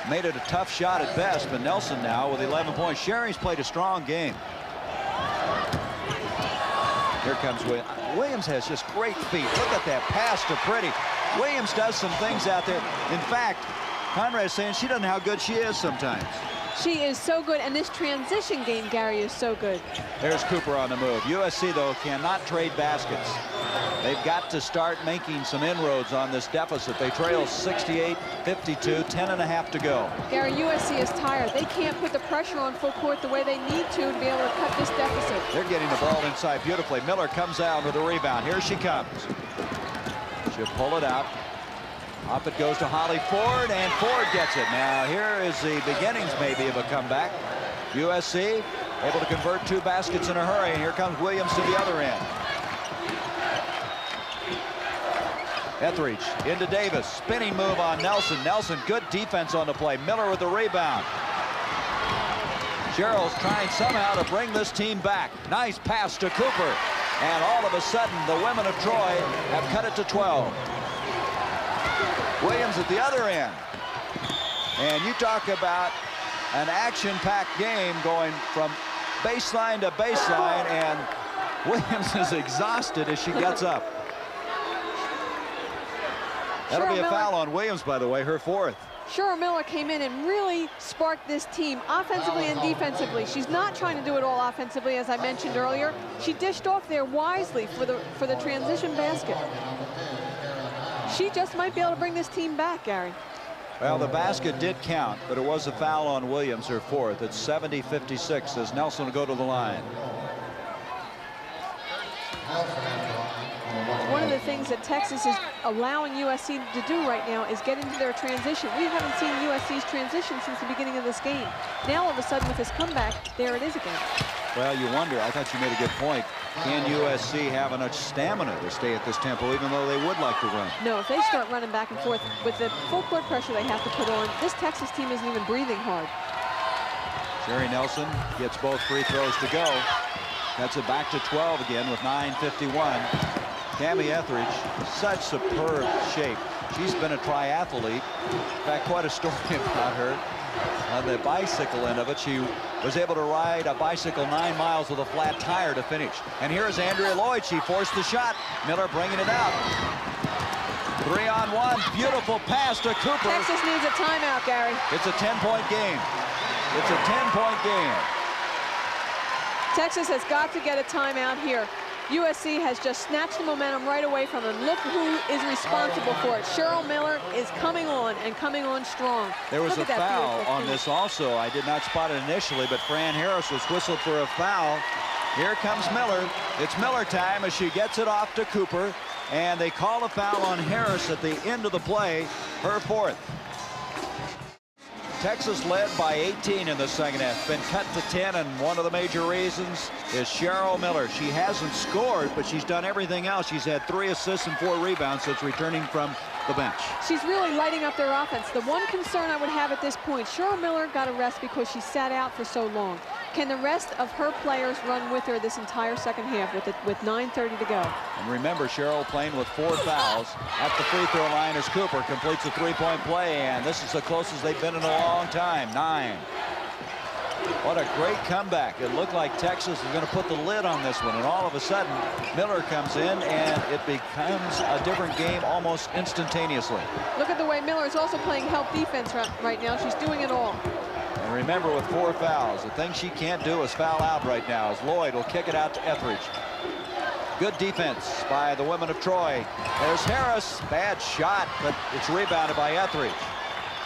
Speaker 1: made it a tough shot at best, but Nelson now with 11 points. Sherry's played a strong game. Here comes Williams. Williams has just great feet. Look at that pass to Pretty. Williams does some things out there. In fact, Conrad is saying she doesn't know how good she is sometimes.
Speaker 2: She is so good, and this transition game, Gary, is so good.
Speaker 1: There's Cooper on the move. USC, though, cannot trade baskets. They've got to start making some inroads on this deficit. They trail 68-52, 10.5 to go.
Speaker 2: Gary, USC is tired. They can't put the pressure on full court the way they need to be able to cut this deficit.
Speaker 1: They're getting the ball inside beautifully. Miller comes out with a rebound. Here she comes. She'll pull it out. Up it goes to Holly Ford, and Ford gets it. Now, here is the beginnings, maybe, of a comeback. USC able to convert 2 baskets in a hurry, and here comes Williams to the other end. Etheridge into Davis. Spinning move on Nelson. Nelson, good defense on the play. Miller with the rebound. Cheryl's trying somehow to bring this team back. Nice pass to Cooper. And all of a sudden, the women of Troy have cut it to 12. Williams at the other end. And you talk about an action-packed game going from baseline to baseline, and Williams is exhausted as she gets up. That'll be a foul on Williams, by the way, her 4th.
Speaker 2: Cheryl Miller came in and really sparked this team offensively and defensively. She's not trying to do it all offensively, as I mentioned earlier. She dished off there wisely for the transition basket. She just might be able to bring this team back, Gary.
Speaker 1: Well, the basket did count, but it was a foul on Williams, her 4th. It's 70-56 as Nelson will go to the line.
Speaker 2: One of the things that Texas is allowing USC to do right now is get into their transition. We haven't seen USC's transition since the beginning of this game. Now, all of a sudden, with this comeback, there it is again. Well,
Speaker 1: you wonder. I thought you made a good point. Can USC have enough stamina to stay at this tempo, even though they would like to run?
Speaker 2: No, if they start running back and forth with the full court pressure they have to put on, this Texas team isn't even breathing hard.
Speaker 1: Jerry Nelson gets both free throws to go. Cuts it back to 12 again with 9:51. Tammy Etheridge, such superb shape. She's been a triathlete. In fact, quite a story about her. On the bicycle end of it, she was able to ride a bicycle 9 miles with a flat tire to finish. And here is Andrea Lloyd. She forced the shot. Miller bringing it out. 3-on-1. Beautiful pass to Cooper.
Speaker 2: Texas needs a timeout, Gary.
Speaker 1: It's a 10-point game. It's a 10-point game.
Speaker 2: Texas has got to get a timeout here. USC has just snatched the momentum right away from them. Look who is responsible for it. Cheryl Miller is coming on and coming on strong.
Speaker 1: There was a foul on this also. I did not spot it initially, but Fran Harris was whistled for a foul. Here comes Miller. It's Miller time as she gets it off to Cooper, and they call a foul on Harris at the end of the play, her fourth. Texas led by 18 in the second half. Been cut to 10, and one of the major reasons is Cheryl Miller. She hasn't scored, but she's done everything else. She's had 3 assists and 4 rebounds since returning from the bench. She's
Speaker 2: really lighting up their offense. The one concern I would have at this point, Cheryl Miller got a rest because she sat out for so long. Can the rest of her players run with her this entire second half with 9:30 to go?
Speaker 1: And remember, Cheryl playing with 4 fouls at the free throw line as Cooper completes a 3-point play, and this is the closest they've been in a long time. 9. What a great comeback. It looked like Texas was going to put the lid on this one, and all of a sudden Miller comes in and it becomes a different game almost instantaneously.
Speaker 2: Look at the way Miller is also playing help defense right now. She's doing it all.
Speaker 1: And remember, with 4 fouls, the thing she can't do is foul out right now, as Lloyd will kick it out to Etheridge. Good defense by the women of Troy. There's Harris. Bad shot, but it's rebounded by Etheridge.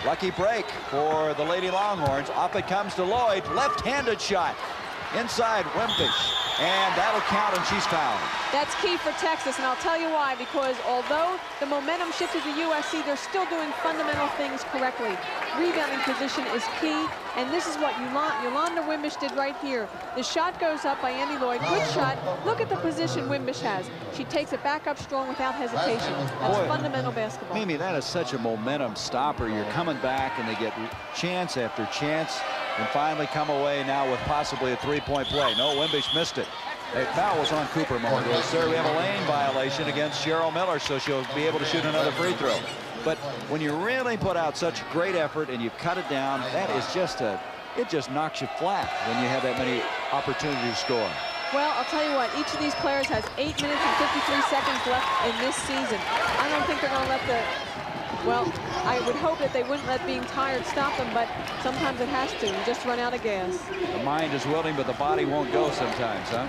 Speaker 1: Lucky break for the Lady Longhorns. Up it comes to Lloyd. Left-handed shot. Inside Wimpish. And that'll count, and she's fouled.
Speaker 2: That's key for Texas, and I'll tell you why. Because although the momentum shifted to USC, they're still doing fundamental things correctly. Rebounding position is key, and this is what Yolanda Wimbish did right here. The shot goes up by Andy Lloyd. Good shot. Look at the position Wimbish has. She takes it back up strong without hesitation. That's fundamental basketball.
Speaker 1: Mimi, that is such a momentum stopper. You're coming back, and they get chance after chance, and finally come away now with possibly a 3-point play. No, Wimbish missed it. A foul was on Cooper momentarily. Sir, we have a lane violation against Cheryl Miller, so she'll be able to shoot another free throw. But when you really put out such great effort and you cut it down, that is just it just knocks you flat when you have that many opportunities to score.
Speaker 2: Well, I'll tell you what, each of these players has 8 minutes and 53 seconds left in this season. I don't think they're going to let well, I would hope that they wouldn't let being tired stop them, but sometimes it has to. You just run out of gas.
Speaker 1: The mind is willing, but the body won't go sometimes, huh?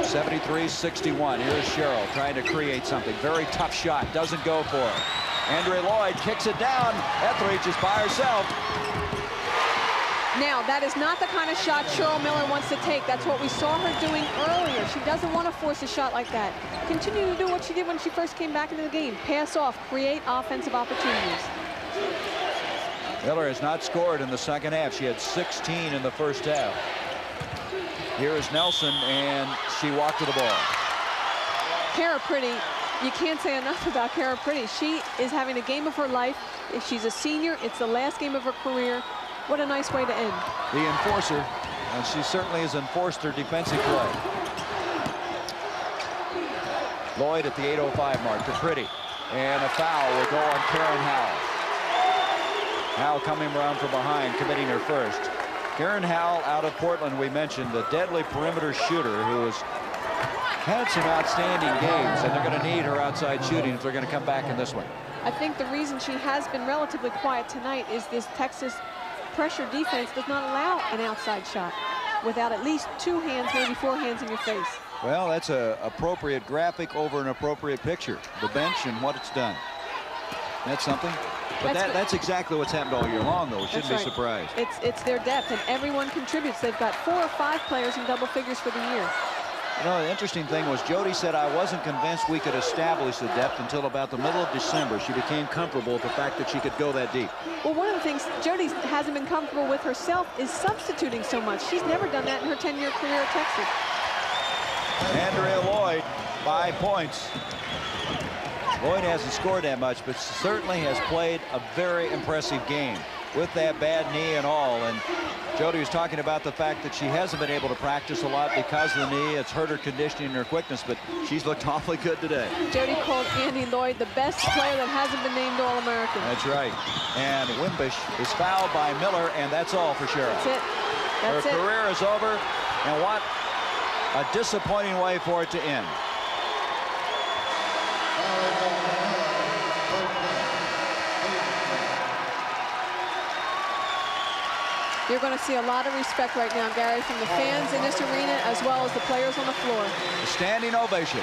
Speaker 1: 73-61. Here's Cheryl trying to create something. Very tough shot. Doesn't go for it. Andrea Lloyd kicks it down. Etheridge is by herself.
Speaker 2: Now, that is not the kind of shot Cheryl Miller wants to take. That's what we saw her doing earlier. She doesn't want to force a shot like that. Continue to do what she did when she first came back into the game. Pass off, create offensive opportunities.
Speaker 1: Miller has not scored in the second half. She had 16 in the first half. Here is Nelson, and she walked to the ball.
Speaker 2: Kara Pretty, you can't say enough about Kara Pretty. She is having a game of her life. If she's a senior, it's the last game of her career. What a nice way to end.
Speaker 1: The enforcer, and she certainly has enforced her defensive play. Lloyd at the 8:05 mark to Pretty. And a foul will go on Karen Howell. Howell coming around from behind, committing her first. Karen Howell out of Portland, we mentioned, the deadly perimeter shooter who has had some outstanding games, and they're going to need her outside shooting if they're going to come back in this one.
Speaker 2: I think the reason she has been relatively quiet tonight is this Texas pressure defense does not allow an outside shot without at least 2 hands, maybe 4 hands in your face.
Speaker 1: Well, that's an appropriate graphic over an appropriate picture. The bench and what it's done. That's something. But that's exactly what's happened all year long, though. We shouldn't be surprised.
Speaker 2: It's their depth, and everyone contributes. They've got 4 or 5 players in double figures for the year.
Speaker 1: You know, the interesting thing was Jody said, I wasn't convinced we could establish the depth until about the middle of December. She became comfortable with the fact that she could go that deep.
Speaker 2: Well, one of the things Jody hasn't been comfortable with herself is substituting so much. She's never done that in her 10-year career at Texas.
Speaker 1: Andrea Lloyd, 5 points. Lloyd hasn't scored that much, but certainly has played a very impressive game with that bad knee and all. And Jody was talking about the fact that she hasn't been able to practice a lot because of the knee. It's hurt her conditioning and her quickness, but she's looked awfully good today.
Speaker 2: Jody called Andy Lloyd the best player that hasn't been named All-American.
Speaker 1: That's right. And Wimbish is fouled by Miller, and that's all for Cheryl.
Speaker 2: That's it. That's
Speaker 1: her career is over, and what a disappointing way for it to end.
Speaker 2: You're going to see a lot of respect right now, Gary, from the fans in this arena as well as the players on the floor.
Speaker 1: A standing ovation.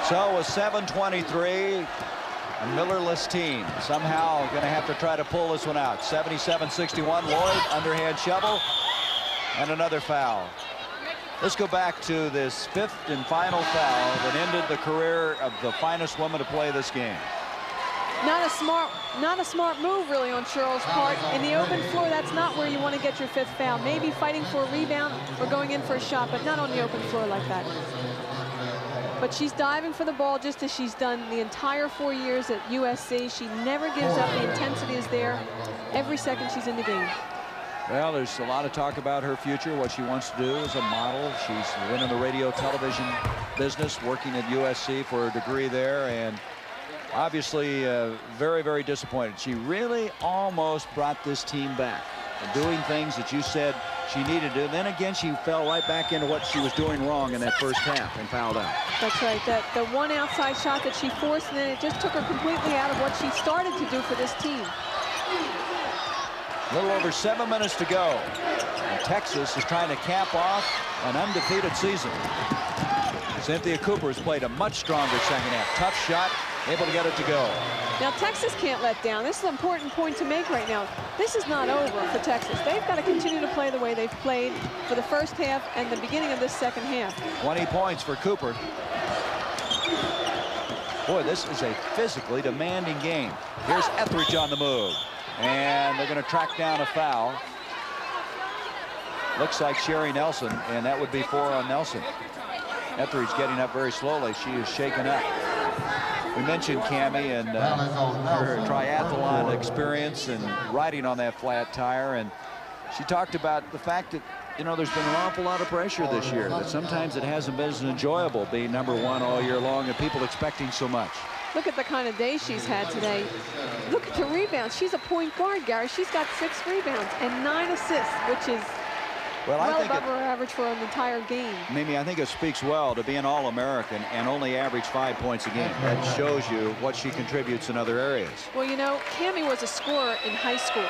Speaker 1: So with 7:23, a Millerless team somehow going to have to try to pull this one out. 77-61. Lloyd underhand shovel and another foul. Let's go back to this 5th and final foul that ended the career of the finest woman to play this game.
Speaker 2: Not a smart move really on Cheryl's part. In the open floor, that's not where you want to get your 5th foul. Maybe fighting for a rebound or going in for a shot, but not on the open floor like that. But she's diving for the ball just as she's done the entire 4 years at USC. She never gives up. The intensity is there every second she's in the game.
Speaker 1: Well, there's a lot of talk about her future, what she wants to do as a model. She's been in the radio television business, working at USC for a degree there, and obviously very, very disappointed. She really almost brought this team back, doing things that you said she needed to. Then again, she fell right back into what she was doing wrong in that first half and fouled out.
Speaker 2: That's right. The one outside shot that she forced, and then it just took her completely out of what she started to do for this team.
Speaker 1: A little over 7 minutes to go. And Texas is trying to cap off an undefeated season. Cynthia Cooper has played a much stronger second half. Tough shot, able to get it to go.
Speaker 2: Now, Texas can't let down. This is an important point to make right now. This is not over for Texas. They've got to continue to play the way they've played for the first half and the beginning of this second half.
Speaker 1: 20 points for Cooper. Boy, this is a physically demanding game. Here's Etheridge on the move. And they're going to track down a foul. Looks like Sherry Nelson, and that would be 4 on Nelson. Etheridge getting up very slowly. She is shaken up. We mentioned Cammie and her triathlon experience and riding on that flat tire, and she talked about the fact that, you know, there's been an awful lot of pressure this year, that sometimes it hasn't been as enjoyable being #1 all year long and people expecting so much.
Speaker 2: Look at the kind of day she's had today. Look at the rebounds. She's a point guard, Gary. She's got 6 rebounds and 9 assists, which is well above her average for an entire game.
Speaker 1: Mimi, I think it speaks well to be an All-American and only average 5 points a game. That shows you what she contributes in other areas.
Speaker 2: Well, you know, Cammie was a scorer in high school,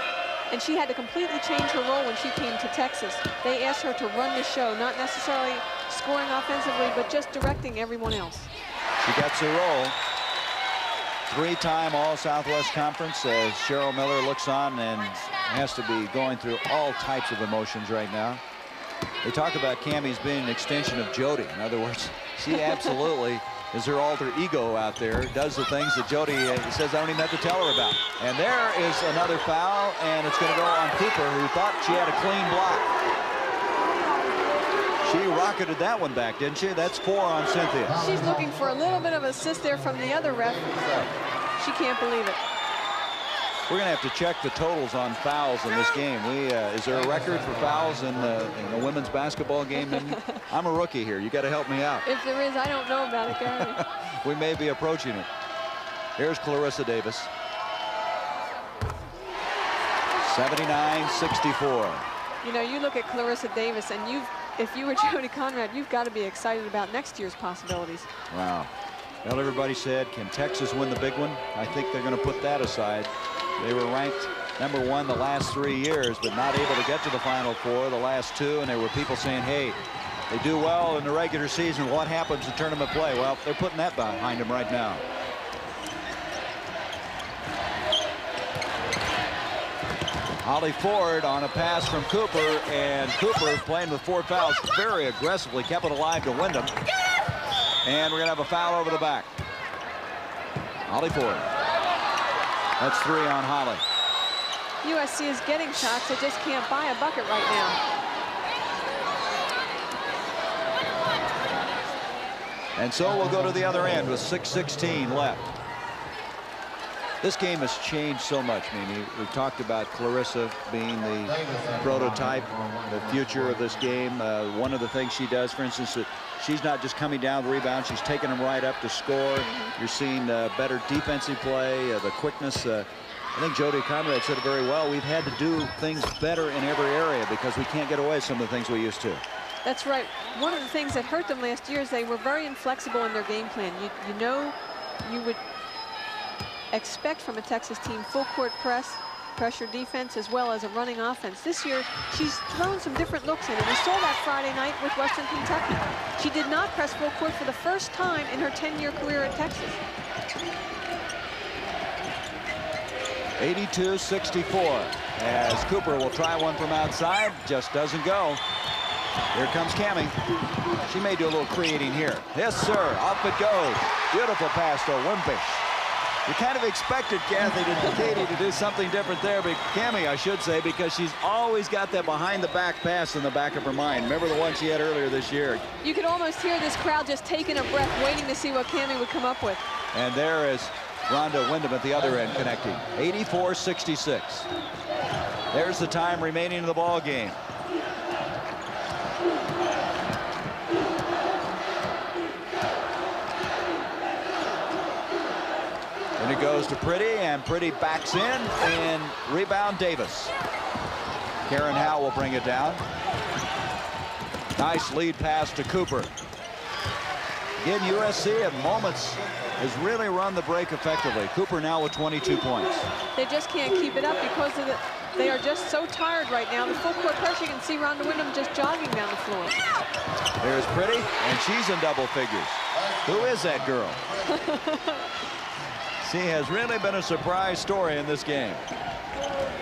Speaker 2: and she had to completely change her role when she came to Texas. They asked her to run the show, not necessarily scoring offensively, but just directing everyone else.
Speaker 1: She gets a roll. 3-time All-Southwest Conference as Cheryl Miller looks on and has to be going through all types of emotions right now. They talk about Cammie's being an extension of Jody. In other words, she absolutely is her alter ego out there, does the things that Jody says I don't even have to tell her about. And there is another foul, and it's going to go on Cooper, who thought she had a clean block. She rocketed that one back, didn't she? That's 4 on Cynthia.
Speaker 2: She's looking for a little bit of assist there from the other ref. She can't believe it.
Speaker 1: We're going to have to check the totals on fouls in this game. Is there a record for fouls in the women's basketball game? I'm a rookie here. You got to help me out.
Speaker 2: If there is, I don't know about it, Gary.
Speaker 1: We may be approaching it. Here's Clarissa Davis. 79-64.
Speaker 2: You know, you look at Clarissa Davis, and if you were Jody Conrad, you've got to be excited about next year's possibilities.
Speaker 1: Wow. Well, everybody said, can Texas win the big one? I think they're going to put that aside. They were ranked #1 the last 3 years, but not able to get to the Final Four the last 2. And there were people saying, hey, they do well in the regular season. What happens in tournament play? Well, they're putting that behind them right now. Holly Ford on a pass from Cooper, and Cooper playing with 4 fouls very aggressively, kept it alive to Wyndham. And we're going to have a foul over the back. Holly Ford. That's 3 on Holly.
Speaker 2: USC is getting shots. They just can't buy a bucket right now.
Speaker 1: And so we'll go to the other end with 6:16 left. This game has changed so much, Mimi. We've talked about Clarissa being the prototype, the future of this game. One of the things she does, for instance, she's not just coming down the rebound, she's taking them right up to score. You're seeing better defensive play, the quickness. I think Jody Conrad said it very well. We've had to do things better in every area because we can't get away with some of the things we used to.
Speaker 2: That's right. One of the things that hurt them last year is they were very inflexible in their game plan. You know, you would expect from a Texas team full court press, pressure defense, as well as a running offense. This year, she's thrown some different looks in, and we saw that Friday night with Western Kentucky. She did not press full court for the first time in her 10-year career at Texas.
Speaker 1: 82-64 as Cooper will try one from outside, just doesn't go. Here comes Cammie. She may do a little creating here. Yes, sir. Off it goes. Beautiful pass to Wimbish. You kind of expected Katie to do something different there, but Cammie, I should say, because she's always got that behind-the-back pass in the back of her mind. Remember the one she had earlier this year?
Speaker 2: You could almost hear this crowd just taking a breath, waiting to see what Cammie would come up with.
Speaker 1: And there is Rhonda Wyndham at the other end connecting. 84-66. There's the time remaining in the ball game. And it goes to Pretty, and Pretty backs in, and rebound Davis. Karen Howe will bring it down. Nice lead pass to Cooper. Again, USC at moments has really run the break effectively. Cooper now with 22 points.
Speaker 2: They just can't keep it up because of they are just so tired right now. The full court pressure, you can see Rhonda Wyndham just jogging down the floor.
Speaker 1: There's Pretty, and she's in double figures. Who is that girl? She has really been a surprise story in this game.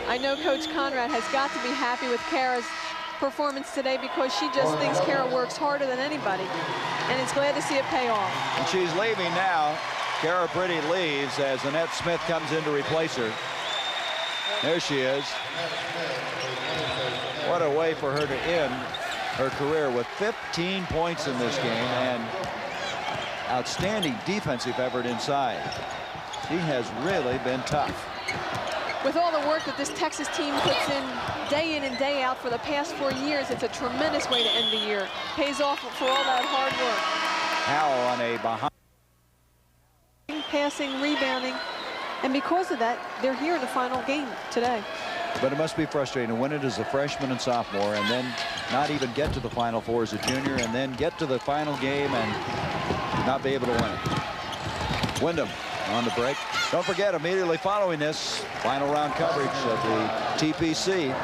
Speaker 2: I know Coach Conrad has got to be happy with Kara's performance today because she just thinks Kara works harder than anybody, and is glad to see it pay off.
Speaker 1: And she's leaving now. Kara Pretty leaves as Annette Smith comes in to replace her. There she is. What a way for her to end her career with 15 points in this game and outstanding defensive effort inside. She has really been tough.
Speaker 2: With all the work that this Texas team puts in and day out for the past 4 years, it's a tremendous way to end the year. Pays off for all that hard work.
Speaker 1: Howell on a behind.
Speaker 2: Passing, rebounding, and because of that, they're here in the final game today.
Speaker 1: But it must be frustrating to win it as a freshman and sophomore, and then not even get to the Final Four as a junior, and then get to the final game and not be able to win it. Wyndham on the break. Don't forget, immediately following this, final round coverage of the TPC.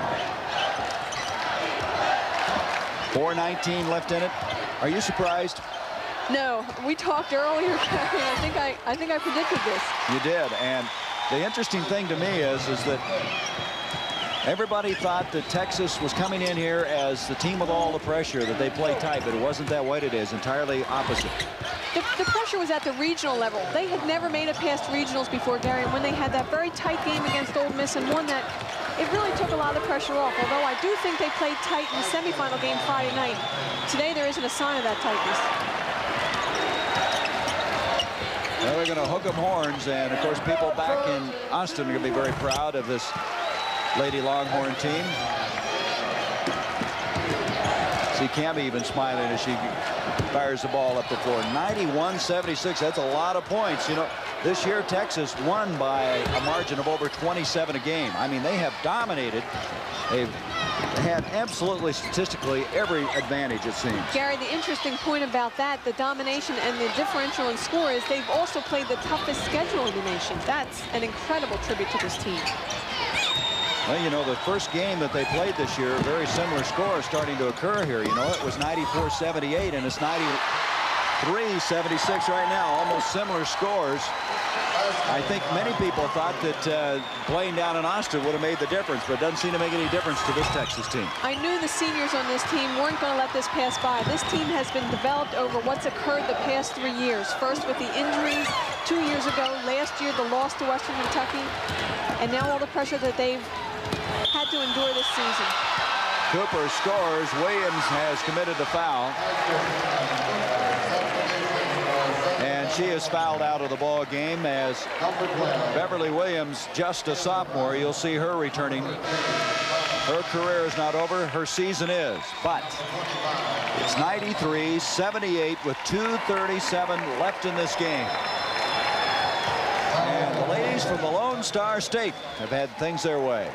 Speaker 1: 4:19 left in it. Are you surprised?
Speaker 2: No, we talked earlier, Gary. I think I predicted this.
Speaker 1: You did, and the interesting thing to me is that everybody thought that Texas was coming in here as the team with all the pressure, that they play tight, but it wasn't that way today. It's entirely opposite.
Speaker 2: The pressure was at the regional level. They had never made it past regionals before, Gary, and when they had that very tight game against Ole Miss and won that, it really took a lot of the pressure off. Although I do think they played tight in the semifinal game Friday night. Today there isn't a sign of that tightness.
Speaker 1: Well, they're going to hook them horns, and of course people back in Austin are going to be very proud of this Lady Longhorn team. See Cammie even smiling as she fires the ball up the floor. 91-76. That's a lot of points. You know, this year Texas won by a margin of over 27 a game. I mean, they have dominated. They've had absolutely statistically every advantage, it seems.
Speaker 2: Gary, the interesting point about that, the domination and the differential in score, is they've also played the toughest schedule in the nation. That's an incredible tribute to this team.
Speaker 1: Well, you know, the first game that they played this year, a very similar score is starting to occur here. You know, it was 94-78, and it's 73-76 right now, almost similar scores. I think many people thought that playing down in Austin would have made the difference, but it doesn't seem to make any difference to this Texas team.
Speaker 2: I knew the seniors on this team weren't going to let this pass by. This team has been developed over what's occurred the past 3 years. First with the injuries 2 years ago, last year the loss to Western Kentucky, and now all the pressure that they've had to endure this season.
Speaker 1: Cooper scores. Williams has committed a foul. And she is fouled out of the ball game as Beverly Williams, just a sophomore. You'll see her returning. Her career is not over. Her season is. But it's 93-78 with 2:37 left in this game. And the ladies from the Lone Star State have had things their way.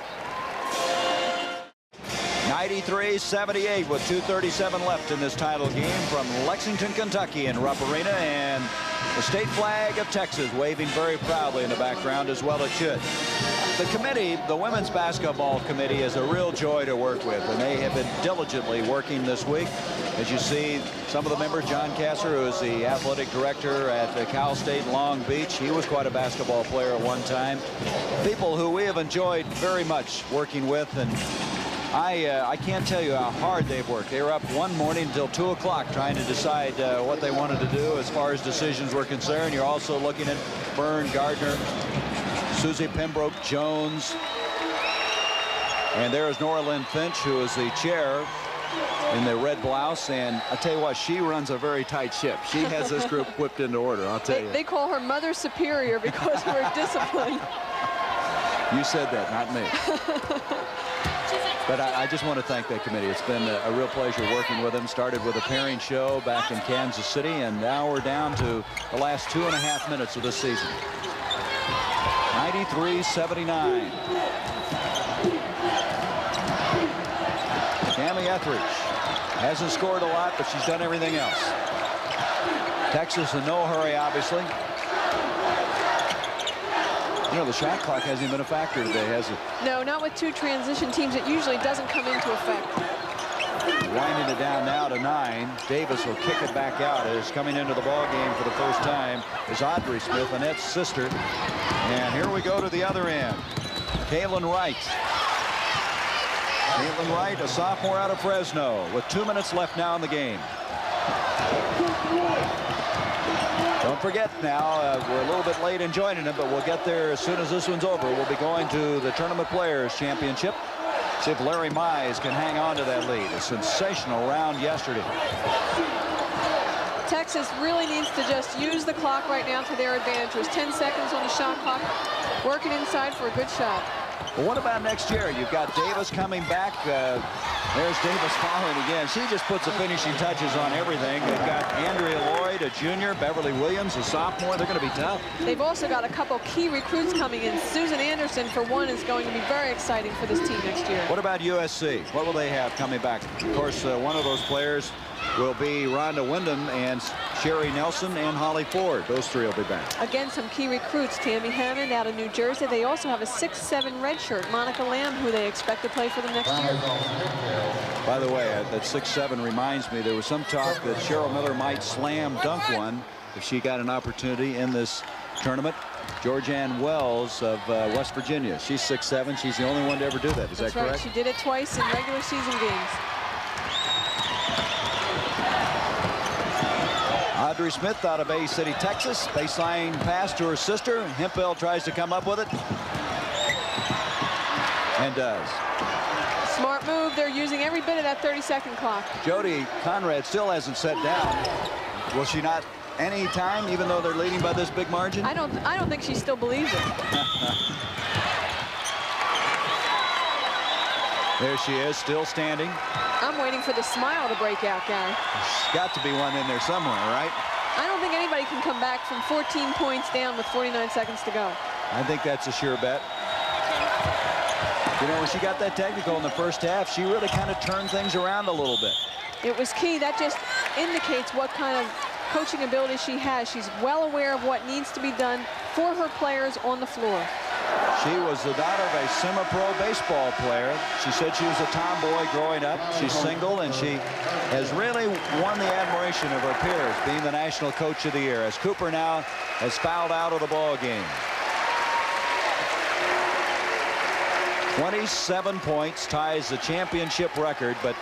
Speaker 1: 93-78 with 2:37 left in this title game from Lexington, Kentucky in Rupp Arena, and the state flag of Texas waving very proudly in the background, as well it should. The committee, the women's basketball committee, is a real joy to work with, and they have been diligently working this week. As you see, some of the members, John Kasser, who is the athletic director at Cal State Long Beach, he was quite a basketball player at one time. People who we have enjoyed very much working with, and I can't tell you how hard they've worked. They were up one morning until 2 o'clock trying to decide what they wanted to do as far as decisions were concerned. You're also looking at Byrne, Gardner, Susie Pembroke, Jones. And there's Nora Lynn Finch, who is the chair in the red blouse. And I'll tell you what, she runs a very tight ship. She has this group whipped into order, I'll tell you.
Speaker 2: They call her Mother Superior because of her discipline.
Speaker 1: You said that, not me. But I just want to thank that committee. It's been a real pleasure working with them. Started with a pairing show back in Kansas City, and now we're down to the last 2.5 minutes of this season. 93-79. Tammy Etheridge hasn't scored a lot, but she's done everything else. Texas in no hurry, obviously. You know, the shot clock hasn't even been a factor today, has it? No, not with two transition teams. It usually doesn't come into effect. Winding it down now to 9. Davis will kick it back out. As coming into the ball game for the first time is Audrey Smith, Annette's sister. And here we go to the other end. Kaylin Wright. Kaylin Wright, a sophomore out of Fresno, with 2 minutes left now in the game. Don't forget now, we're a little bit late in joining them, but we'll get there as soon as this one's over. We'll be going to the Tournament Players Championship. See if Larry Mize can hang on to that lead. A sensational round yesterday. Texas really needs to just use the clock right now to their advantage. There's 10 seconds on the shot clock. Working inside for a good shot. Well, what about next year? You've got Davis coming back. There's Davis following again. She just puts the finishing touches on everything. They've got Andrea Lloyd, a junior, Beverly Williams, a sophomore. They're going to be tough. They've also got a couple key recruits coming in. Susan Anderson, for one, is going to be very exciting for this team next year. What about USC? What will they have coming back? Of course, one of those players will be Rhonda Wyndham and Sherry Nelson and Holly Ford. Those three will be back. Again, some key recruits. Tammy Hammond out of New Jersey. They also have a 6'7" redshirt, Monica Lamb, who they expect to play for them next year. By the way, that 6'7" reminds me, there was some talk that Cheryl Miller might slam dunk one if she got an opportunity in this tournament. Georgianne Wells of West Virginia. She's 6'7". She's the only one to ever do that. Is that correct? Right. She did it twice in regular season games. Audrey Smith out of Bay City, Texas. Baseline pass to her sister. Hemphill tries to come up with it. And does. Smart move. They're using every bit of that 30-second clock. Jody Conrad still hasn't sat down. Will she not any time, even though they're leading by this big margin? I don't think she still believes it. There she is, still standing. I'm waiting for the smile to break out, Gary. There's got to be one in there somewhere, right? I don't think anybody can come back from 14 points down with 49 seconds to go. I think that's a sure bet. You know, when she got that technical in the first half, she really kind of turned things around a little bit. It was key. That just indicates what kind of coaching ability she has. She's well aware of what needs to be done for her players on the floor. She was the daughter of a semi-pro baseball player. She said she was a tomboy growing up. She's single, and she has really won the admiration of her peers, being the National Coach of the Year, as Cooper now has fouled out of the ball game. 27 points, ties the championship record, but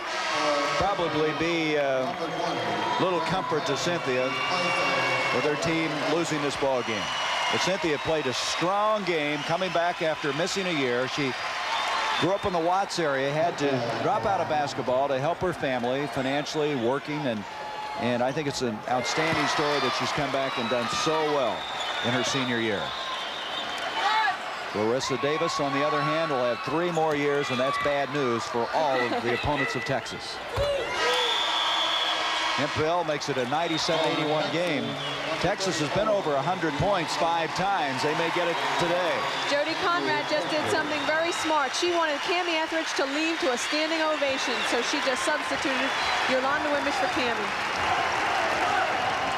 Speaker 1: probably be a little comfort to Cynthia with her team losing this ball game. But Cynthia played a strong game coming back after missing a year. She grew up in the Watts area, had to drop out of basketball to help her family financially, working, and I think it's an outstanding story that she's come back and done so well in her senior year. Larissa Davis, on the other hand, will have 3 more years, and that's bad news for all of the opponents of Texas. Hemphill makes it a 97-81 game. Texas has been over 100 points 5 times. They may get it today.
Speaker 2: Jody Conrad just did something very smart. She wanted Cammie Etheridge to leave to a standing ovation, so she just substituted Yolanda Wimbish for Cammie.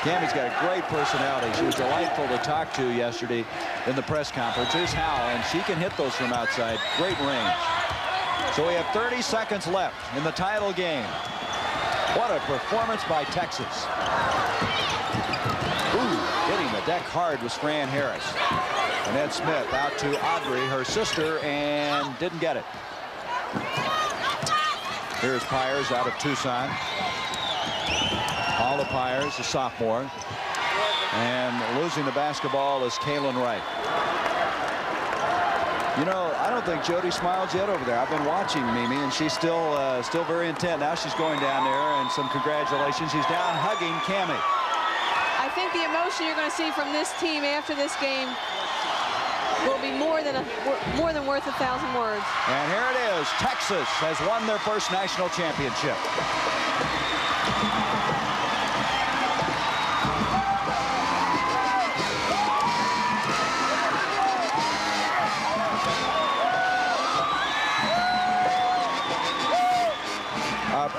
Speaker 1: Cammie's got a great personality. She was delightful to talk to yesterday in the press conference. Here's how, and she can hit those from outside. Great range. So we have 30 seconds left in the title game. What a performance by Texas. Ooh, hitting the deck hard was Fran Harris. Annette Smith out to Audrey, her sister, and didn't get it. Here's Pyers out of Tucson. Paula Pyers, a sophomore. And losing the basketball is Kaylin Wright. You know, I don't think Jody smiled yet over there. I've been watching Mimi, and she's still very intent. Now she's going down there, and some congratulations. She's down hugging Cammie.
Speaker 2: I think the emotion you're going to see from this team after this game will be more than worth 1,000 words.
Speaker 1: And here it is. Texas has won their first national championship.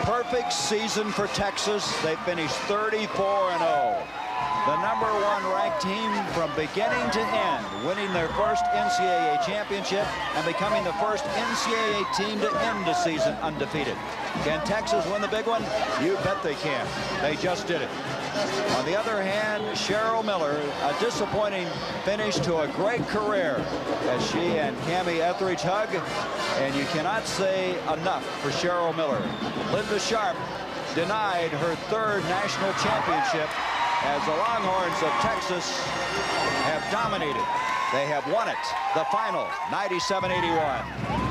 Speaker 1: Perfect season for Texas. They finished 34-0. The #1 ranked team from beginning to end, winning their first NCAA championship and becoming the first NCAA team to end the season undefeated. Can Texas win the big one? You bet they can. They just did it. On the other hand, Cheryl Miller, a disappointing finish to a great career as she and Cammie Etheridge hug, and you cannot say enough for Cheryl Miller. Linda Sharp denied her 3rd national championship as the Longhorns of Texas have dominated. They have won it, the final, 97-81.